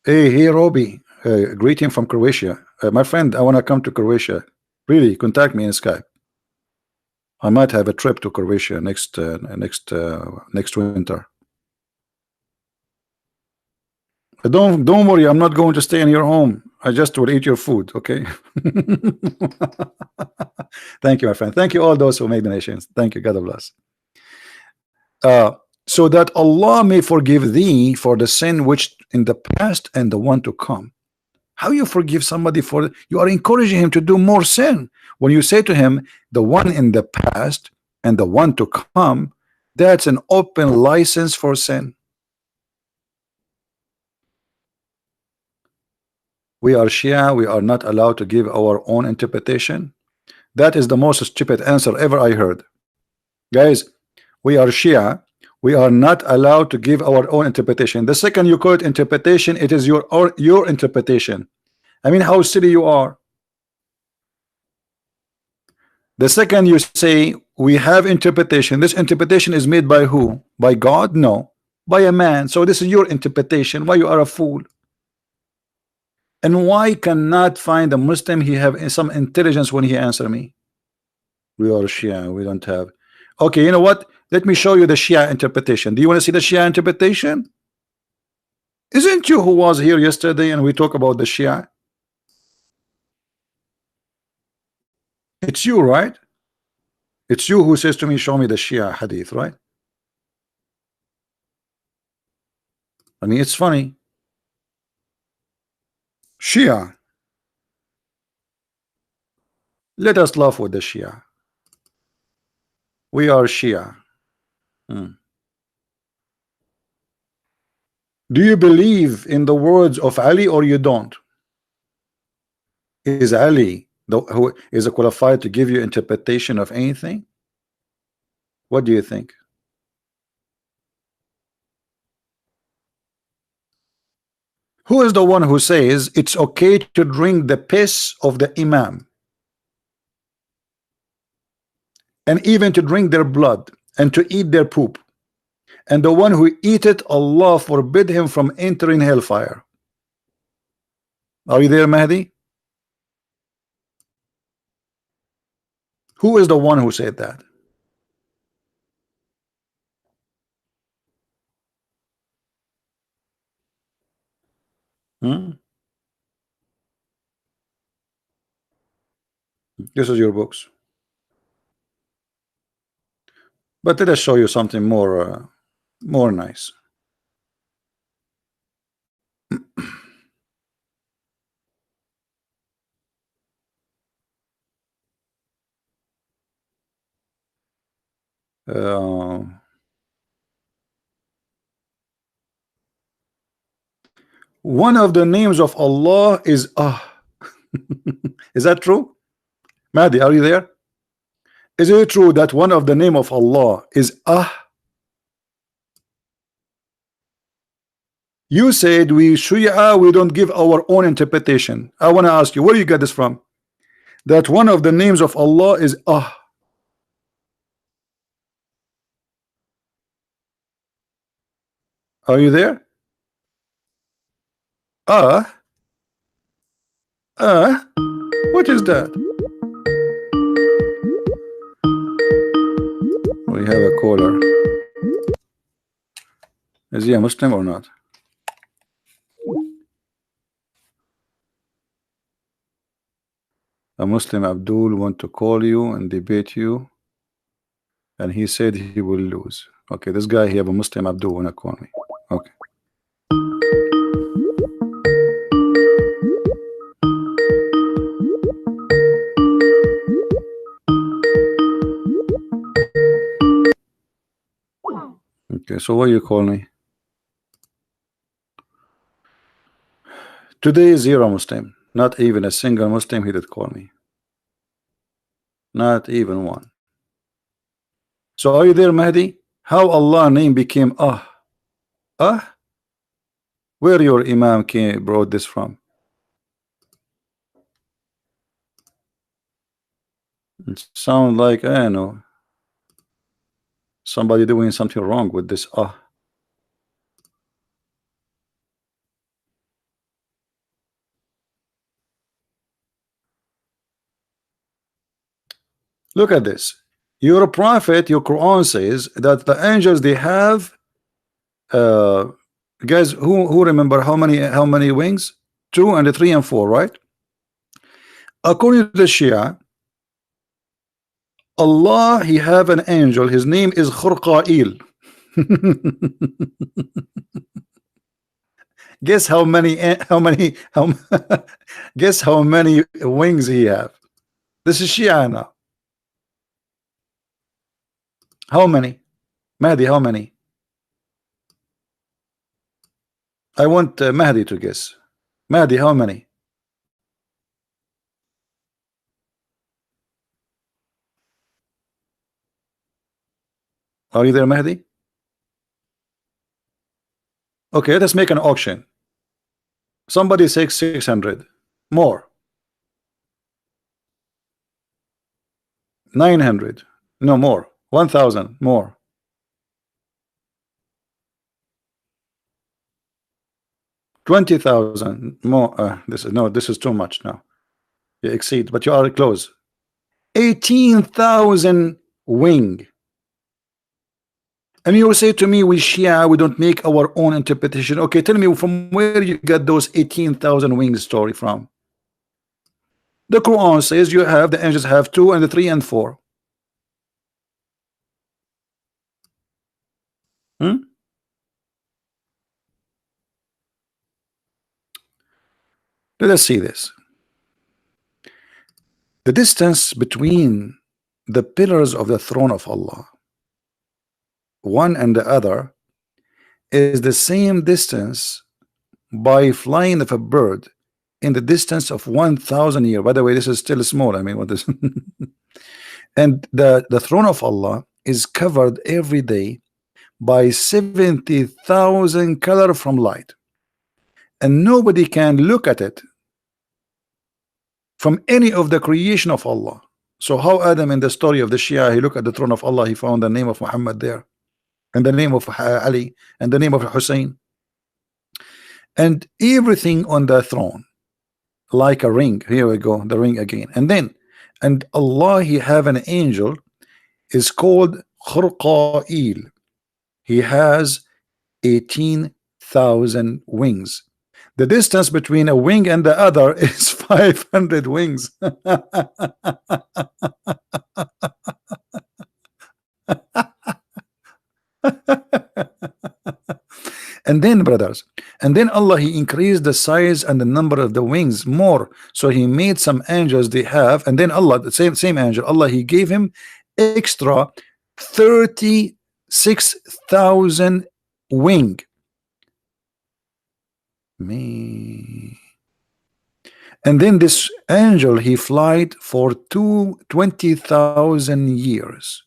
Hey, Robbie, greeting from Croatia. My friend, I want to come to Croatia. Really, contact me in Skype. I might have a trip to Croatia next winter. Don't worry, I'm not going to stay in your home. I just will eat your food, okay? Thank you, my friend. Thank you, all those who make donations. Thank you. God bless. So that Allah may forgive thee for the sin which in the past and the one to come. How you forgive somebody for? You are encouraging him to do more sin. When you say to him, the one in the past and the one to come, that's an open license for sin. We are Shia, we are not allowed to give our own interpretation. That is the most stupid answer ever I heard. Guys, we are Shia, we are not allowed to give our own interpretation. The second you call it interpretation, it is your interpretation. I mean, how silly you are. The second you say we have interpretation, this interpretation is made by who? By God? No, by a man. So this is your interpretation. Why you are a fool? And why cannot find a Muslim he have some intelligence when he answer me? We are Shia, we don't have. Okay, you know what? Let me show you the Shia interpretation. Do you want to see the Shia interpretation? Isn't you who was here yesterday and we talk about the Shia? It's you, right? It's you who says to me, show me the Shia hadith, right? I mean, it's funny. Shia. Let us laugh with the Shia. We are Shia. Do you believe in the words of Ali or you don't? Is Ali who is qualified to give you interpretation of anything? What do you think? Who is the one who says it's okay to drink the piss of the Imam and even to drink their blood and to eat their poop, and the one who eat it, Allah forbid him from entering hellfire? Are you there, Mahdi? Who is the one who said that? This is your books. But let us show you something more more nice. One of the names of Allah is Is that true? Mahdi, are you there? Is it true that one of the name of Allah is You said we Shia, we don't give our own interpretation. I want to ask you, where you get this from? That one of the names of Allah is Are you there? What is that? We have a caller. Is he a Muslim or not? A Muslim Abdul want to call you and debate you, and he said he will lose. Okay, this guy, he have a Muslim Abdul wanna call me. Okay. Okay, so what you call me? Today is zero Muslim. Not even a single Muslim he did call me. Not even one. So are you there, Mahdi? How Allah name became Where your Imam brought this from? It sounds like, I don't know, somebody doing something wrong with this Look at this. Your prophet, your Quran says that the angels, they have guys, who remember how many wings? 2 and 3 and 4, right? According to the Shia, Allah, he have an angel, his name is Khurqa'il. Guess how many guess how many wings he have? This is Shia now. How many? Mahdi, how many? I want Mahdi to guess. Mahdi, how many? Are you there, Mahdi? Okay, let's make an auction. Somebody says 600. More. 900. No more. 1,000. More. 20,000. More. This is too much now. You exceed, but you are close. 18,000 wing. And you say to me, we Shia, we don't make our own interpretation. Okay, tell me from where you get those 18,000 wings story from? The Quran says you have the angels have 2 and the 3 and 4. Hmm? Let us see this. The distance between the pillars of the throne of Allah, one and the other, is the same distance by flying of a bird in the distance of 1,000 years. By the way, this is still small. I mean, what is and the throne of Allah is covered every day by 70,000 color from light, and nobody can look at it from any of the creation of Allah. So how Adam in the story of the Shia, he looked at the throne of Allah, he found the name of Muhammad there, and the name of Ali, and the name of Hussein, and everything on the throne like a ring. Here we go, the ring again. And Allah, he have an angel is called Khurqa'il. He has 18,000 wings. The distance between a wing and the other is 500 wings. And then, brothers, and then Allah, he increased the size and the number of the wings more. So he made some angels they have, and then Allah, the same angel, Allah, he gave him extra 36,000 wing. Me. And then this angel, he flied for 20,000 years.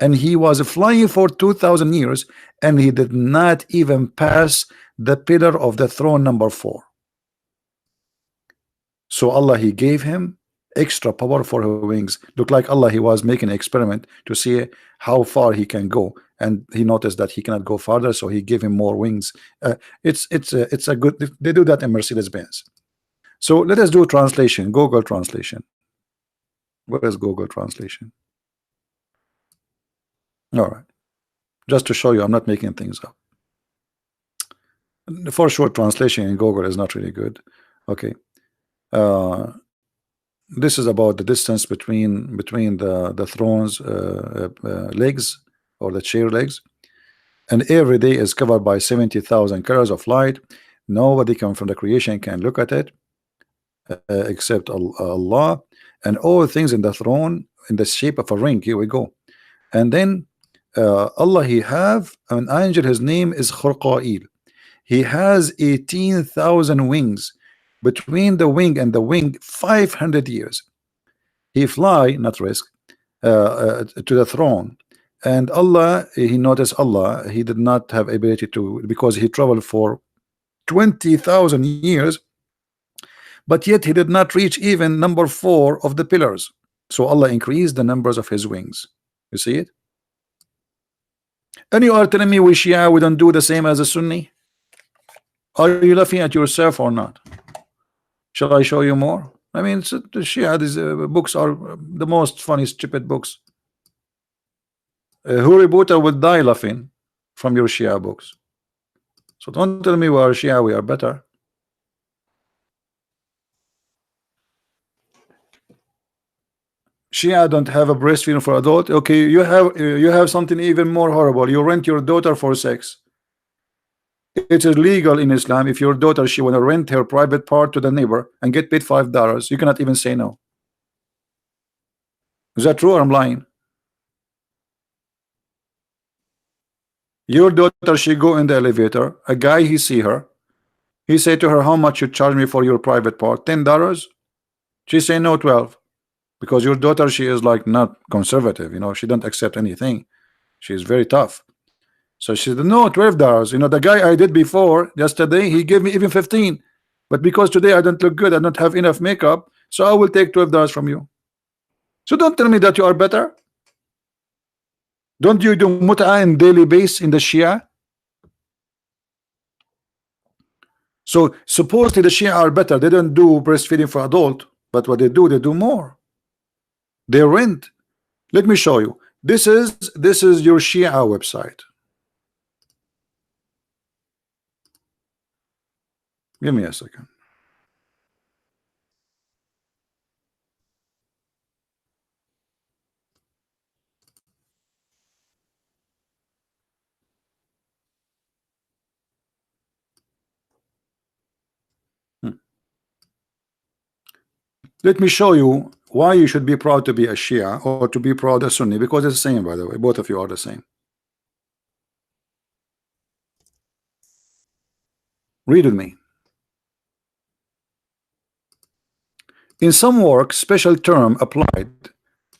And he was flying for 2,000 years, and he did not even pass the pillar of the throne number 4. So Allah, he gave him extra power for his wings. Look like Allah, he was making an experiment to see how far he can go, and he noticed that he cannot go farther, so he gave him more wings. It's a good, they do that in Mercedes-Benz. So let us do translation, Google translation. Where is Google translation? All right, just to show you I'm not making things up. For sure, translation in Google is not really good. Okay, this is about the distance between the throne's legs, or the chair legs, and every day is covered by 70,000 colors of light. Nobody from the creation can look at it except Allah, and all things in the throne in the shape of a ring. Here we go. And then Allah, he have an angel, his name is Khurqa'il. He has 18,000 wings. Between the wing and the wing, 500 years. He fly, not risk, to the throne. And Allah, he noticed Allah, he did not have ability to, because he traveled for 20,000 years, but yet he did not reach even number 4 of the pillars. So Allah increased the numbers of his wings. You see it? And you are telling me we Shia, we don't do the same as a Sunni? Are you laughing at yourself or not? Shall I show you more? I mean, the Shia, these books are the most funny, stupid books. Huri Buta will die laughing from your Shia books. So don't tell me we are Shia, we are better. Shia don't have a breastfeeding for adult. Okay, you have something even more horrible. You rent your daughter for sex. It is legal in Islam. If your daughter, she want to rent her private part to the neighbor and get paid $5, you cannot even say no. Is that true or I'm lying? Your daughter, she go in the elevator, a guy, he see her, he say to her, how much you charge me for your private part? $10? She say no, 12. Because your daughter, she is like not conservative, you know, she don't accept anything. She is very tough. So she said, no, $12. You know, the guy I did before yesterday, he gave me even 15. But because today I don't look good, I don't have enough makeup, so I will take $12 from you. So don't tell me that you are better. Don't you do mut'a in daily base in the Shia? So supposedly the Shia are better. They don't do breastfeeding for adult, but what they do more. They rent. Let me show you. This is your Shia website. Give me a second. Let me show you why you should be proud to be a Shia or to be proud a Sunni, because it's the same, by the way. Both of you are the same. Read with me. In some works, special term applied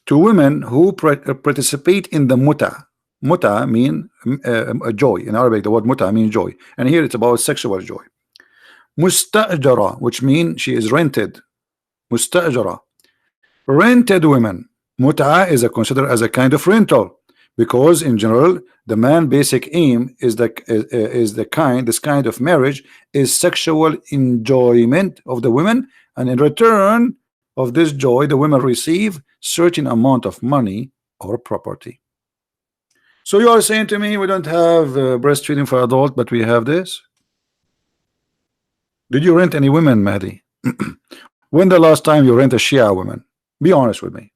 to women who participate in the muta. Muta mean a joy. In Arabic, the word muta means joy, and here it's about sexual joy. Mustajara, which means she is rented. Mustajara, rented women. Muta is considered as a kind of rental, because in general the man basic aim is this kind of marriage is sexual enjoyment of the women, and in return of this joy the women receive certain amount of money or property. So you are saying to me we don't have breastfeeding for adult, but we have this? Did you rent any women, Mahdi? When the last time you rent a Shia woman? Be honest with me.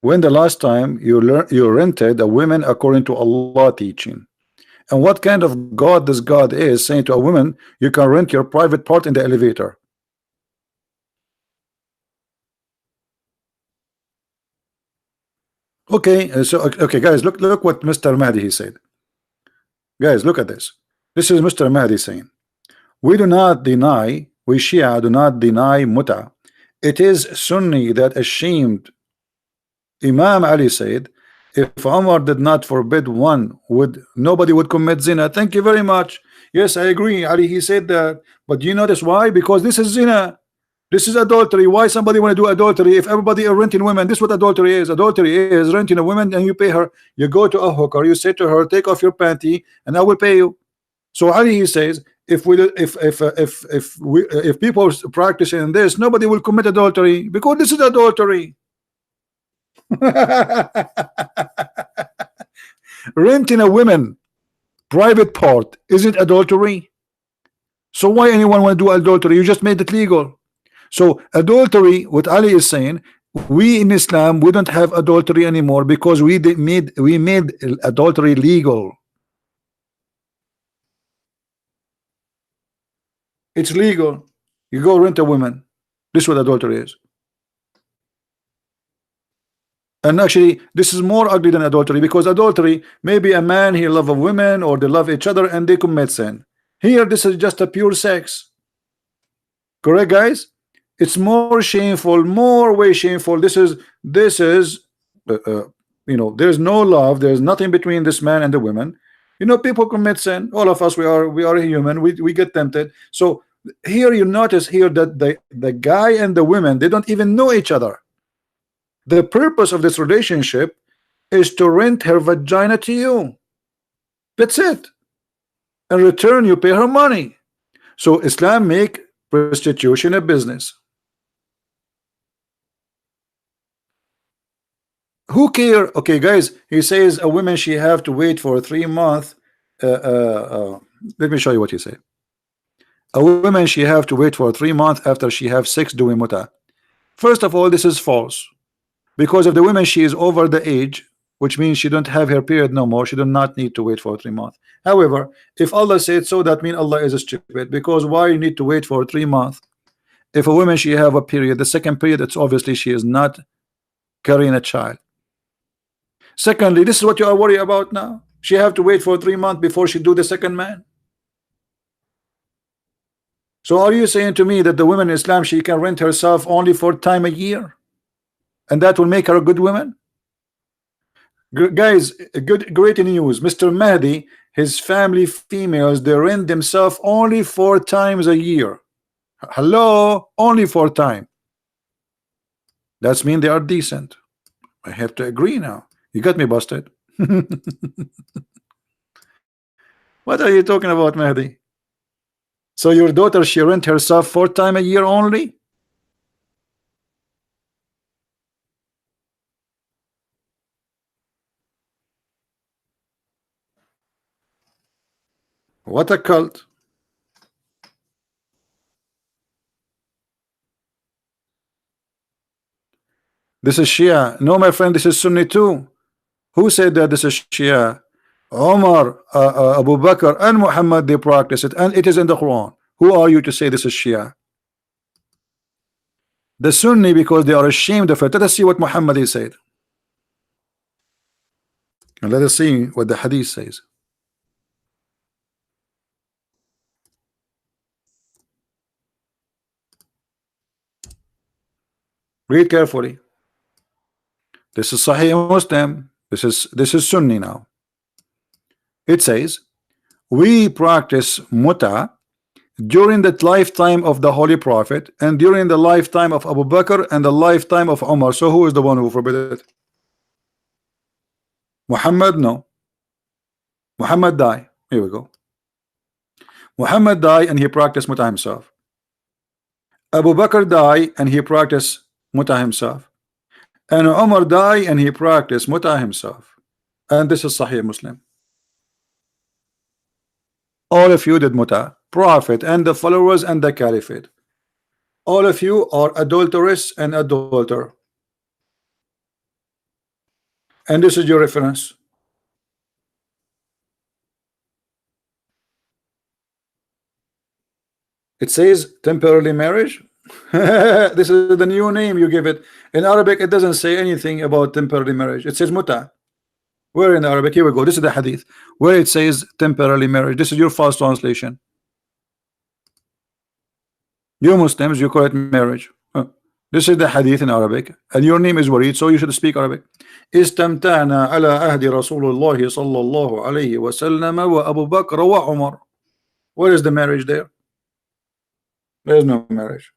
When the last time you rented a woman according to Allah teaching? And what kind of God this God is saying to a woman you can rent your private part in the elevator? Okay, okay, guys, look what Mr. Mahdi he said. Guys, look at this. This is Mr. Mahdi saying, we do not deny, we Shia do not deny muta. It is Sunni that ashamed. Imam Ali said, if Umar did not forbid one, nobody would commit zina. Thank you very much. Yes, I agree. Ali, he said that. But do you notice why? Because this is zina. This is adultery. Why somebody want to do adultery if everybody are renting women? This is what adultery is. Adultery is renting a woman and you pay her. You go to a hooker, you say to her, take off your panty and I will pay you. So Ali, he says, if people practicing this, nobody will commit adultery, because this is adultery. Renting a woman private part isn't adultery. So why anyone want to do adultery? You just made it legal. So adultery, what Ali is saying, we in Islam we don't have adultery anymore because we made adultery legal. It's legal. You go rent a woman. This is what adultery is. And actually, this is more ugly than adultery, because adultery, maybe a man, he love a woman or they love each other and they commit sin. Here, this is just a pure sex. Correct, guys? It's more shameful, more way shameful. This is you know, there's no love. There's nothing between this man and the women. You know, people commit sin. All of us, we are human. We get tempted. So here you notice here that the guy and the women, they don't even know each other. The purpose of this relationship is to rent her vagina to you. That's it. In return, you pay her money. So Islam make prostitution a business. Who care? Okay, guys, he says a woman, she have to wait for 3 months. Let me show you what he said. A woman, she have to wait for 3 months after she have sex doing muta. First of all, this is false. Because if the woman, she is over the age, which means she don't have her period no more, she do not need to wait for 3 months. However, if Allah said so, that means Allah is stupid, because why you need to wait for 3 months? If a woman, she have a period, the second period, it's obviously she is not carrying a child. Secondly, this is what you are worried about now. She have to wait for 3 months before she do the second man. So are you saying to me that the woman in Islam, she can rent herself only for time a year, and that will make her a good woman? Guys, great news. Mr. Mahdi, his family females, they rent themselves only 4 times a year. Hello, only 4 times. That's mean they are decent. I have to agree now. You got me busted. What are you talking about, Mahdi? So your daughter, she rent herself 4 times a year only? What a cult. This is Shia. No, my friend, this is Sunni too. Who said that this is Shia? Omar, Abu Bakr, and Muhammad, they practice it, and it is in the Quran. Who are you to say this is Shia? The Sunni, because they are ashamed of it. Let us see what Muhammad said. And let us see what the Hadith says. Read carefully. This is Sahih Muslim. This is Sunni now. It says, we practice muta during the lifetime of the Holy Prophet and during the lifetime of Abu Bakr and the lifetime of Umar. So who is the one who forbid it? Muhammad? No. Muhammad died. Here we go. Muhammad died and he practiced muta himself. Abu Bakr died and he practiced muta himself. And Umar died and he practiced muta himself. And this is Sahih Muslim. All of you did muta. Prophet and the followers and the caliphate. All of you are adulterous and adulterer. And this is your reference. It says temporary marriage. This is the new name you give it. In Arabic, it doesn't say anything about temporary marriage. It says muta. Where in Arabic? Here we go. This is the hadith where it says temporary marriage. This is your false translation. You Muslims, you call it marriage. This is the hadith in Arabic, and your name is Walid, so you should speak Arabic. استمتعنا على عهد رسول الله صلى الله عليه وسلم وأبو بكر وعمر. Where is the marriage there? There is no marriage.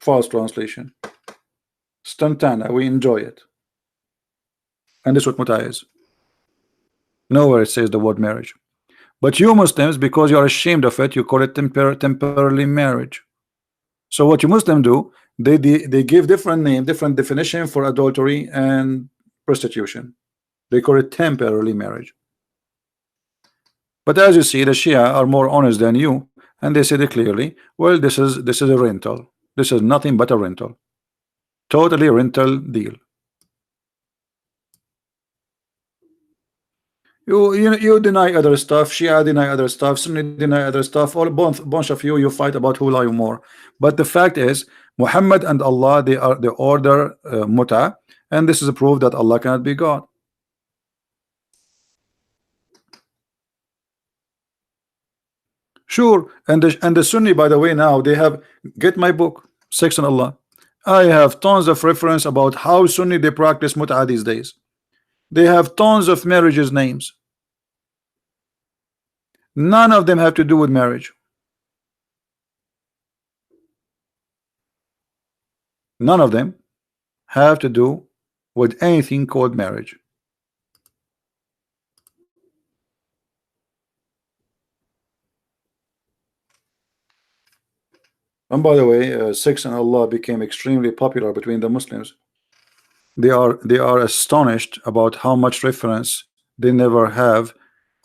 False translation. Stamtana, we enjoy it. And this is what muta is. Nowhere it says the word marriage. But you Muslims, because you are ashamed of it, you call it temporarily marriage. So what you Muslims do, they give different name, different definition for adultery and prostitution. They call it temporarily marriage. But as you see, the Shia are more honest than you, and they said it clearly. Well, this is a rental. This is nothing but a rental. Totally rental deal. You deny other stuff. Shia deny other stuff. Sunni deny other stuff. All bunch of you fight about who lie more. But the fact is, Muhammad and Allah, they order muta, and this is a proof that Allah cannot be God. Sure, and the Sunni, by the way, now they have, get my book, Sex on Allah. I have tons of reference about how Sunni they practice muta these days. They have tons of marriages names. None of them have to do with marriage. None of them have to do with anything called marriage. And by the way, sex and Allah became extremely popular between the Muslims. They are astonished about how much reference they never have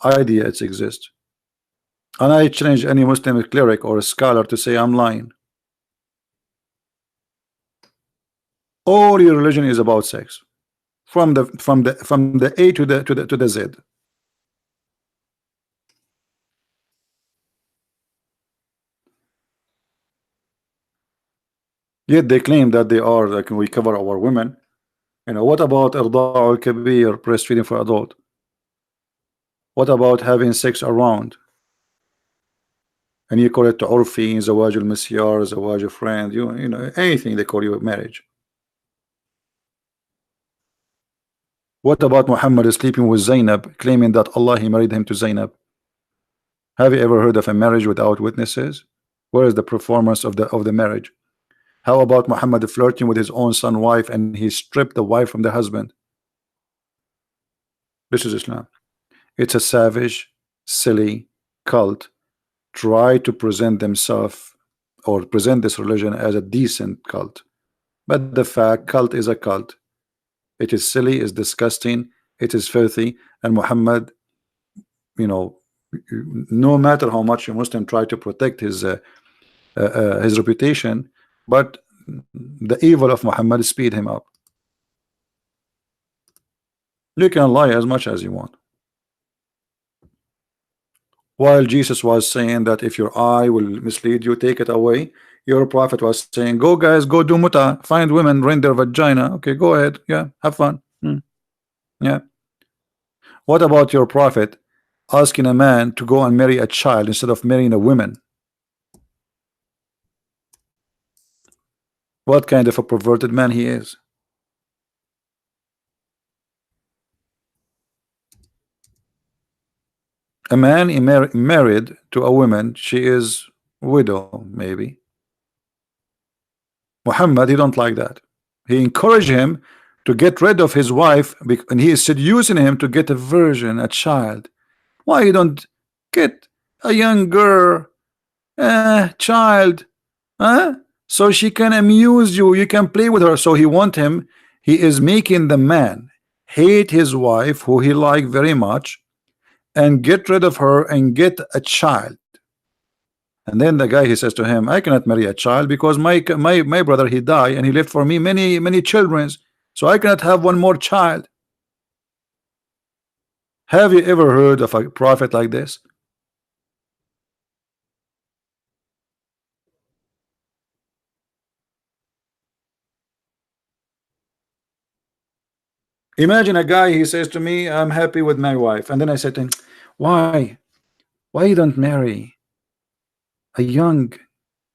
idea it exists. And I challenge any Muslim cleric or a scholar to say I'm lying. All your religion is about sex, from the A to the Z. Yet they claim that they are like we cover our women. You know, what about irda'u al-kabir, breastfeeding for adult? What about having sex around? And you call it urfi, zawaj al-misyar, zawaj al-friend, you know, anything they call you marriage. What about Muhammad sleeping with Zainab, claiming that Allah he married him to Zainab? Have you ever heard of a marriage without witnesses? Where is the performance of the marriage? How about Muhammad flirting with his own son wife and he stripped the wife from the husband? This is Islam. It's a savage, silly cult try to present themselves or present this religion as a decent cult. But the fact, cult is a cult. It is silly, it's disgusting, it is filthy, and Muhammad, you know, no matter how much a Muslim try to protect his reputation, but the evil of Muhammad speed him up. You can lie as much as you want. While Jesus was saying that if your eye will mislead you, take it away, your prophet was saying, go guys, go do muta, find women, rent their vagina. Okay, go ahead. Yeah, have fun. Yeah. What about your prophet asking a man to go and marry a child instead of marrying a woman? What kind of a perverted man he is? A man married to a woman, she is widow, maybe. Muhammad, he don't like that. He encouraged him to get rid of his wife, and he is seducing him to get a virgin, a child. Why you don't get a young girl, child, huh? So she can amuse you, you can play with her. So he want him, he is making the man hate his wife, who he like very much, and get rid of her and get a child. And then the guy, he says to him, I cannot marry a child because my brother, he died and he left for me many children, so I cannot have one more child. Have you ever heard of a prophet like this? Imagine a guy, he says to me, I'm happy with my wife, and then I said to him, why you don't marry a young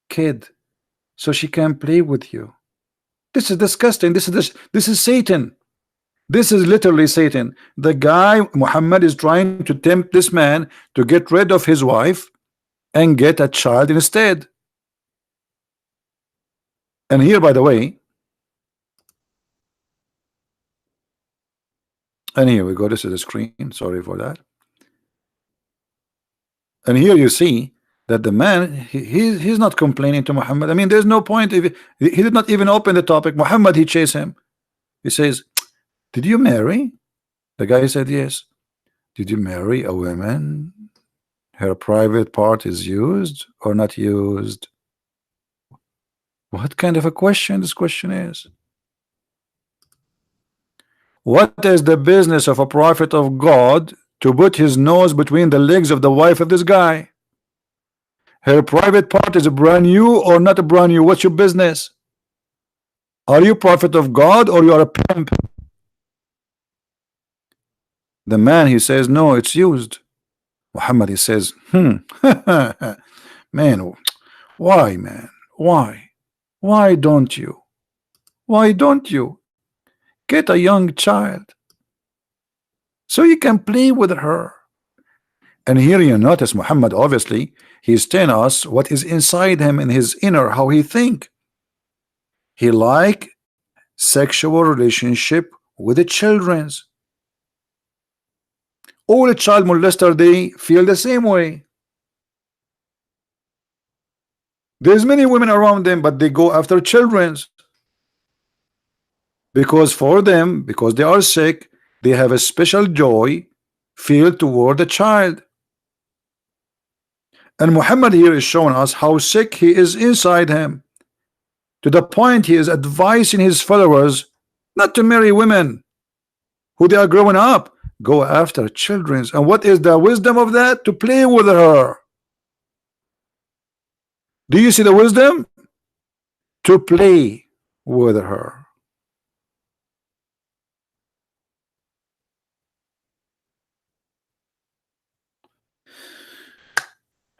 kid so she can play with you? This is disgusting. This is Satan. This is literally Satan. The guy, Muhammad, is trying to tempt this man to get rid of his wife and get a child instead. And here, by the way, and here we go, this is the screen, sorry for that. And here you see that the man, he's not complaining to Muhammad. I mean, there's no point. If he did not even open the topic, Muhammad, he chased him. He says, did you marry? The guy said yes. Did you marry a woman? Her private part is used or not used? What kind of a question this question is? What is the business of a prophet of God to put his nose between the legs of the wife of this guy? Her private part is brand new or not a brand new? What's your business? Are you prophet of God or you are a pimp? The man, he says, no, it's used. Muhammad, he says, man, why, man? Why don't you get a young child so you can play with her? And here you notice Muhammad, obviously he's telling us what is inside him, in his inner, how he think. He like sexual relationship with the children's. All the child molester, they feel the same way. There's many women around them, but they go after children's because for them, because they are sick, they have a special joy feel toward the child. And Muhammad here is showing us how sick he is inside him, to the point he is advising his followers not to marry women who they are growing up. Go after children. And what is the wisdom of that? To play with her. Do you see the wisdom? To play with her.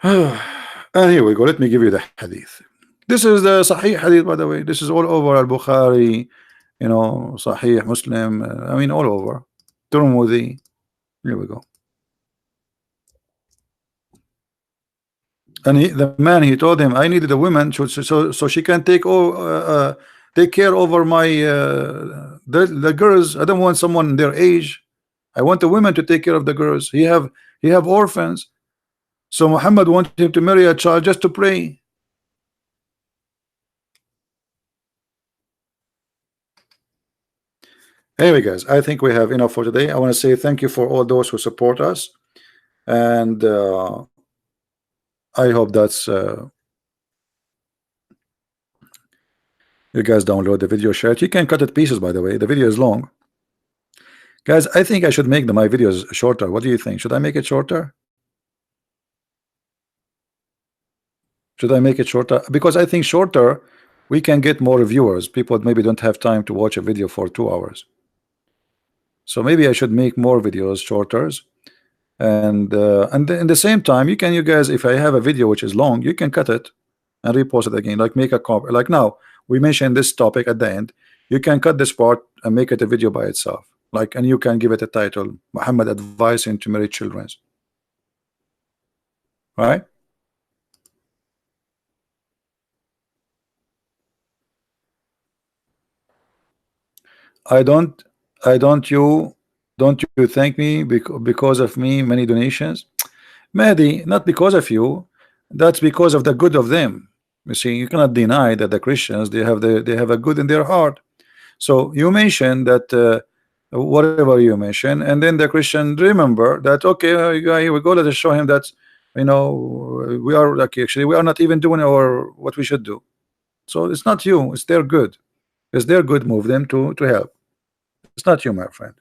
And here we go. Let me give you the hadith. This is the Sahih hadith, by the way. This is all over Al-Bukhari, you know, Sahih, Muslim, I mean, all over. Tirmidhi. Here we go. And the man, he told him, I needed a woman so she can take care over my the girls. I don't want someone their age. I want the women to take care of the girls. He have orphans. So Muhammad wanted him to marry a child just to pray. Anyway, guys, I think we have enough for today. I want to say thank you for all those who support us, and I hope that's you guys download the video, share it. You can cut it pieces, by the way. The video is long, guys. I think I should make my videos shorter. What do you think? Should I make it shorter? Should I make it shorter? Because I think shorter, we can get more viewers. People maybe don't have time to watch a video for 2 hours. So maybe I should make more videos shorter. And in the same time, you guys, if I have a video which is long, you can cut it and repost it again. Like make a copy. Like now, we mentioned this topic at the end. You can cut this part and make it a video by itself. Like, and you can give it a title: Muhammad advice into married children. Right? Don't you thank me because of me many donations, Mehdi? Not because of you. That's because of the good of them. You see, you cannot deny that the Christians, they have a good in their heart. So you mentioned that whatever you mention, and then the Christian remember that, okay, here we go. Let us show him that, you know, we are like, actually we are not even doing our what we should do. So it's not you, it's their good. It's their good move them to help. It's not you, my friend.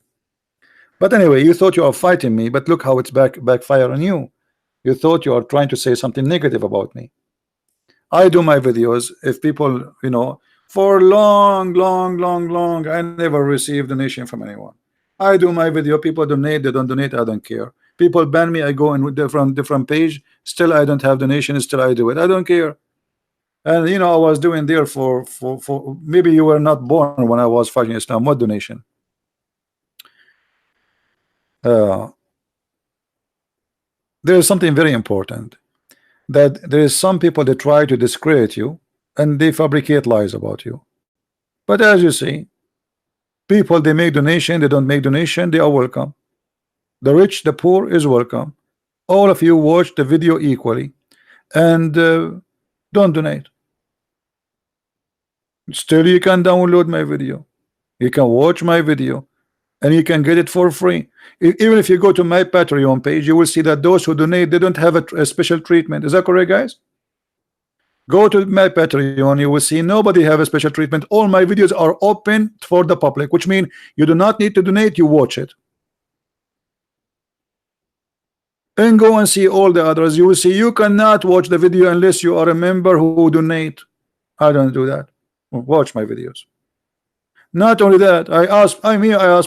But anyway, you thought you are fighting me, but look how it's backfire on you. You thought you are trying to say something negative about me. I do my videos. If people, you know, for long, I never received donation from anyone. I do my video. People donate. They don't donate. I don't care. People ban me. I go in with different page. Still, I don't have donation. Still, I do it. I don't care. And you know, I was doing there for maybe you were not born when I was fighting Islam. What donation? There is something very important, that there is some people that try to discredit you and they fabricate lies about you. But as you see, people, they make donation, they don't make donation, they are welcome. The rich, the poor is welcome. All of you watch the video equally, and don't donate. Still, you can download my video, you can watch my video, and you can get it for free. Even if you go to my Patreon page, you will see that those who donate, they don't have a special treatment. Is that correct, guys? Go to my Patreon, you will see nobody have a special treatment. All my videos are open for the public, which means you do not need to donate, you watch it. And go and see all the others. You will see you cannot watch the video unless you are a member who donate. I don't do that. Watch my videos. Not only that, I ask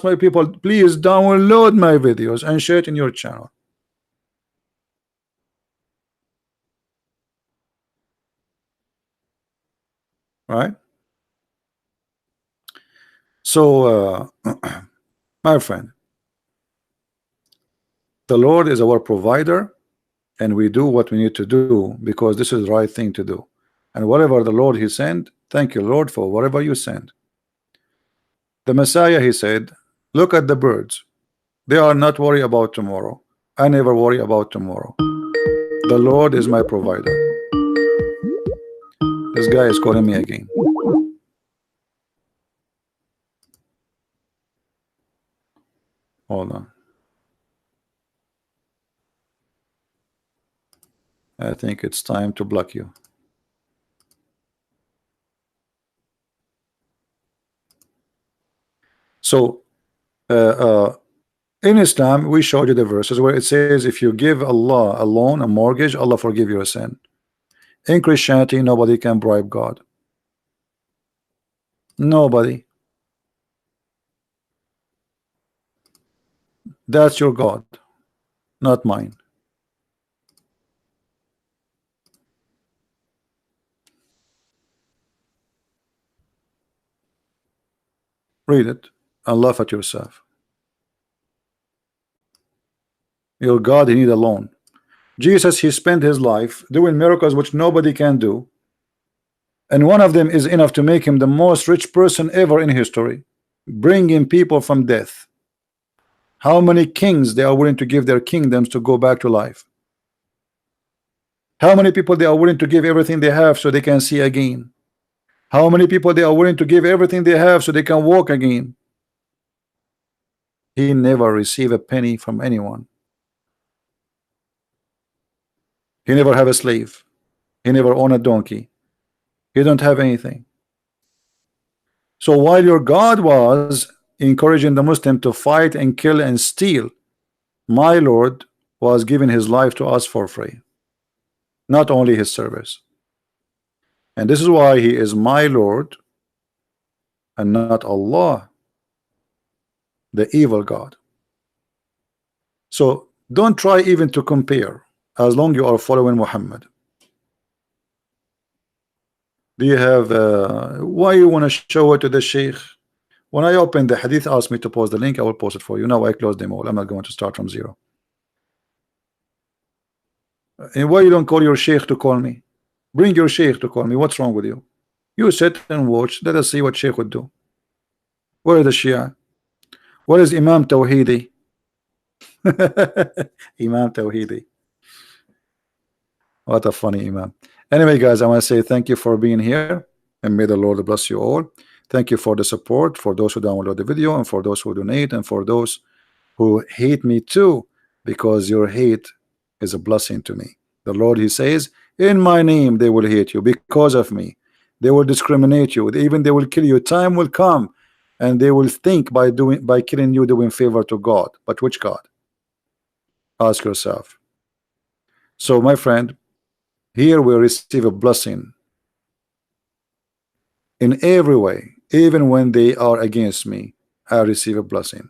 my people, please download my videos and share it in your channel. Right? So my friend, the Lord is our provider, and we do what we need to do because this is the right thing to do. And whatever the Lord He sent, thank you, Lord, for whatever you send. The Messiah, he said, look at the birds. They are not worried about tomorrow. I never worry about tomorrow. The Lord is my provider. This guy is calling me again. Hold on. I think it's time to block you. So in Islam, we showed you the verses where it says if you give Allah a loan, a mortgage, Allah forgive your sin. In Christianity, nobody can bribe God. Nobody. That's your God, not mine. Read it and laugh at yourself. Your God, he need a loan. Jesus, he spent his life doing miracles which nobody can do, and one of them is enough to make him the most rich person ever in history, bringing people from death. How many kings they are willing to give their kingdoms to go back to life? How many people they are willing to give everything they have so they can see again? How many people they are willing to give everything they have so they can walk again? He never received a penny from anyone. He never have a slave. He never owned a donkey. He don't have anything. So while your God was encouraging the Muslim to fight and kill and steal, my Lord was giving his life to us for free, not only his service. And this is why he is my Lord and not Allah, the evil God. So don't try even to compare as long you are following Muhammad. Do you have why you want to show it to the Sheikh? When I open the hadith, ask me to post the link, I will post it for you. Now I close them all. I'm not going to start from zero. And why you don't call your Sheikh to call me? Bring your Sheikh to call me. What's wrong with you? You sit and watch. Let us see what Sheikh would do. Where is the Shia? Where is Imam Tawhidi? Imam Tawhidi. What a funny Imam. Anyway, guys, I want to say thank you for being here, and may the Lord bless you all. Thank you for the support, for those who download the video, and for those who donate, and for those who hate me too, because your hate is a blessing to me. The Lord, he says, in my name they will hate you because of me. They will discriminate you, even they will kill you. Time will come and they will think by killing you doing favor to God. But which God? Ask yourself. So my friend, here we receive a blessing in every way. Even when they are against me, I receive a blessing.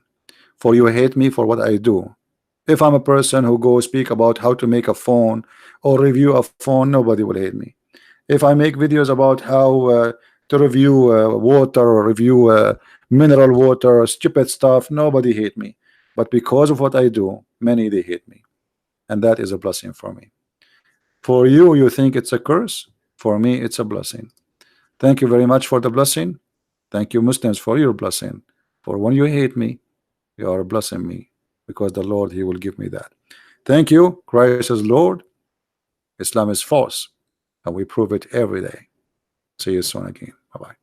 For you hate me for what I do. If I'm a person who goes speak about how to make a phone or review a phone, nobody will hate me. If I make videos about how to review water or review mineral water or stupid stuff, nobody hate me. But because of what I do, many they hate me, and that is a blessing for me. For you, you think it's a curse. For me, it's a blessing. Thank you very much for the blessing. Thank you, Muslims, for your blessing. For when you hate me, you are blessing me, because the Lord, he will give me that. Thank you. Christ is Lord, Islam is false, and we prove it every day. See you soon again. Bye-bye.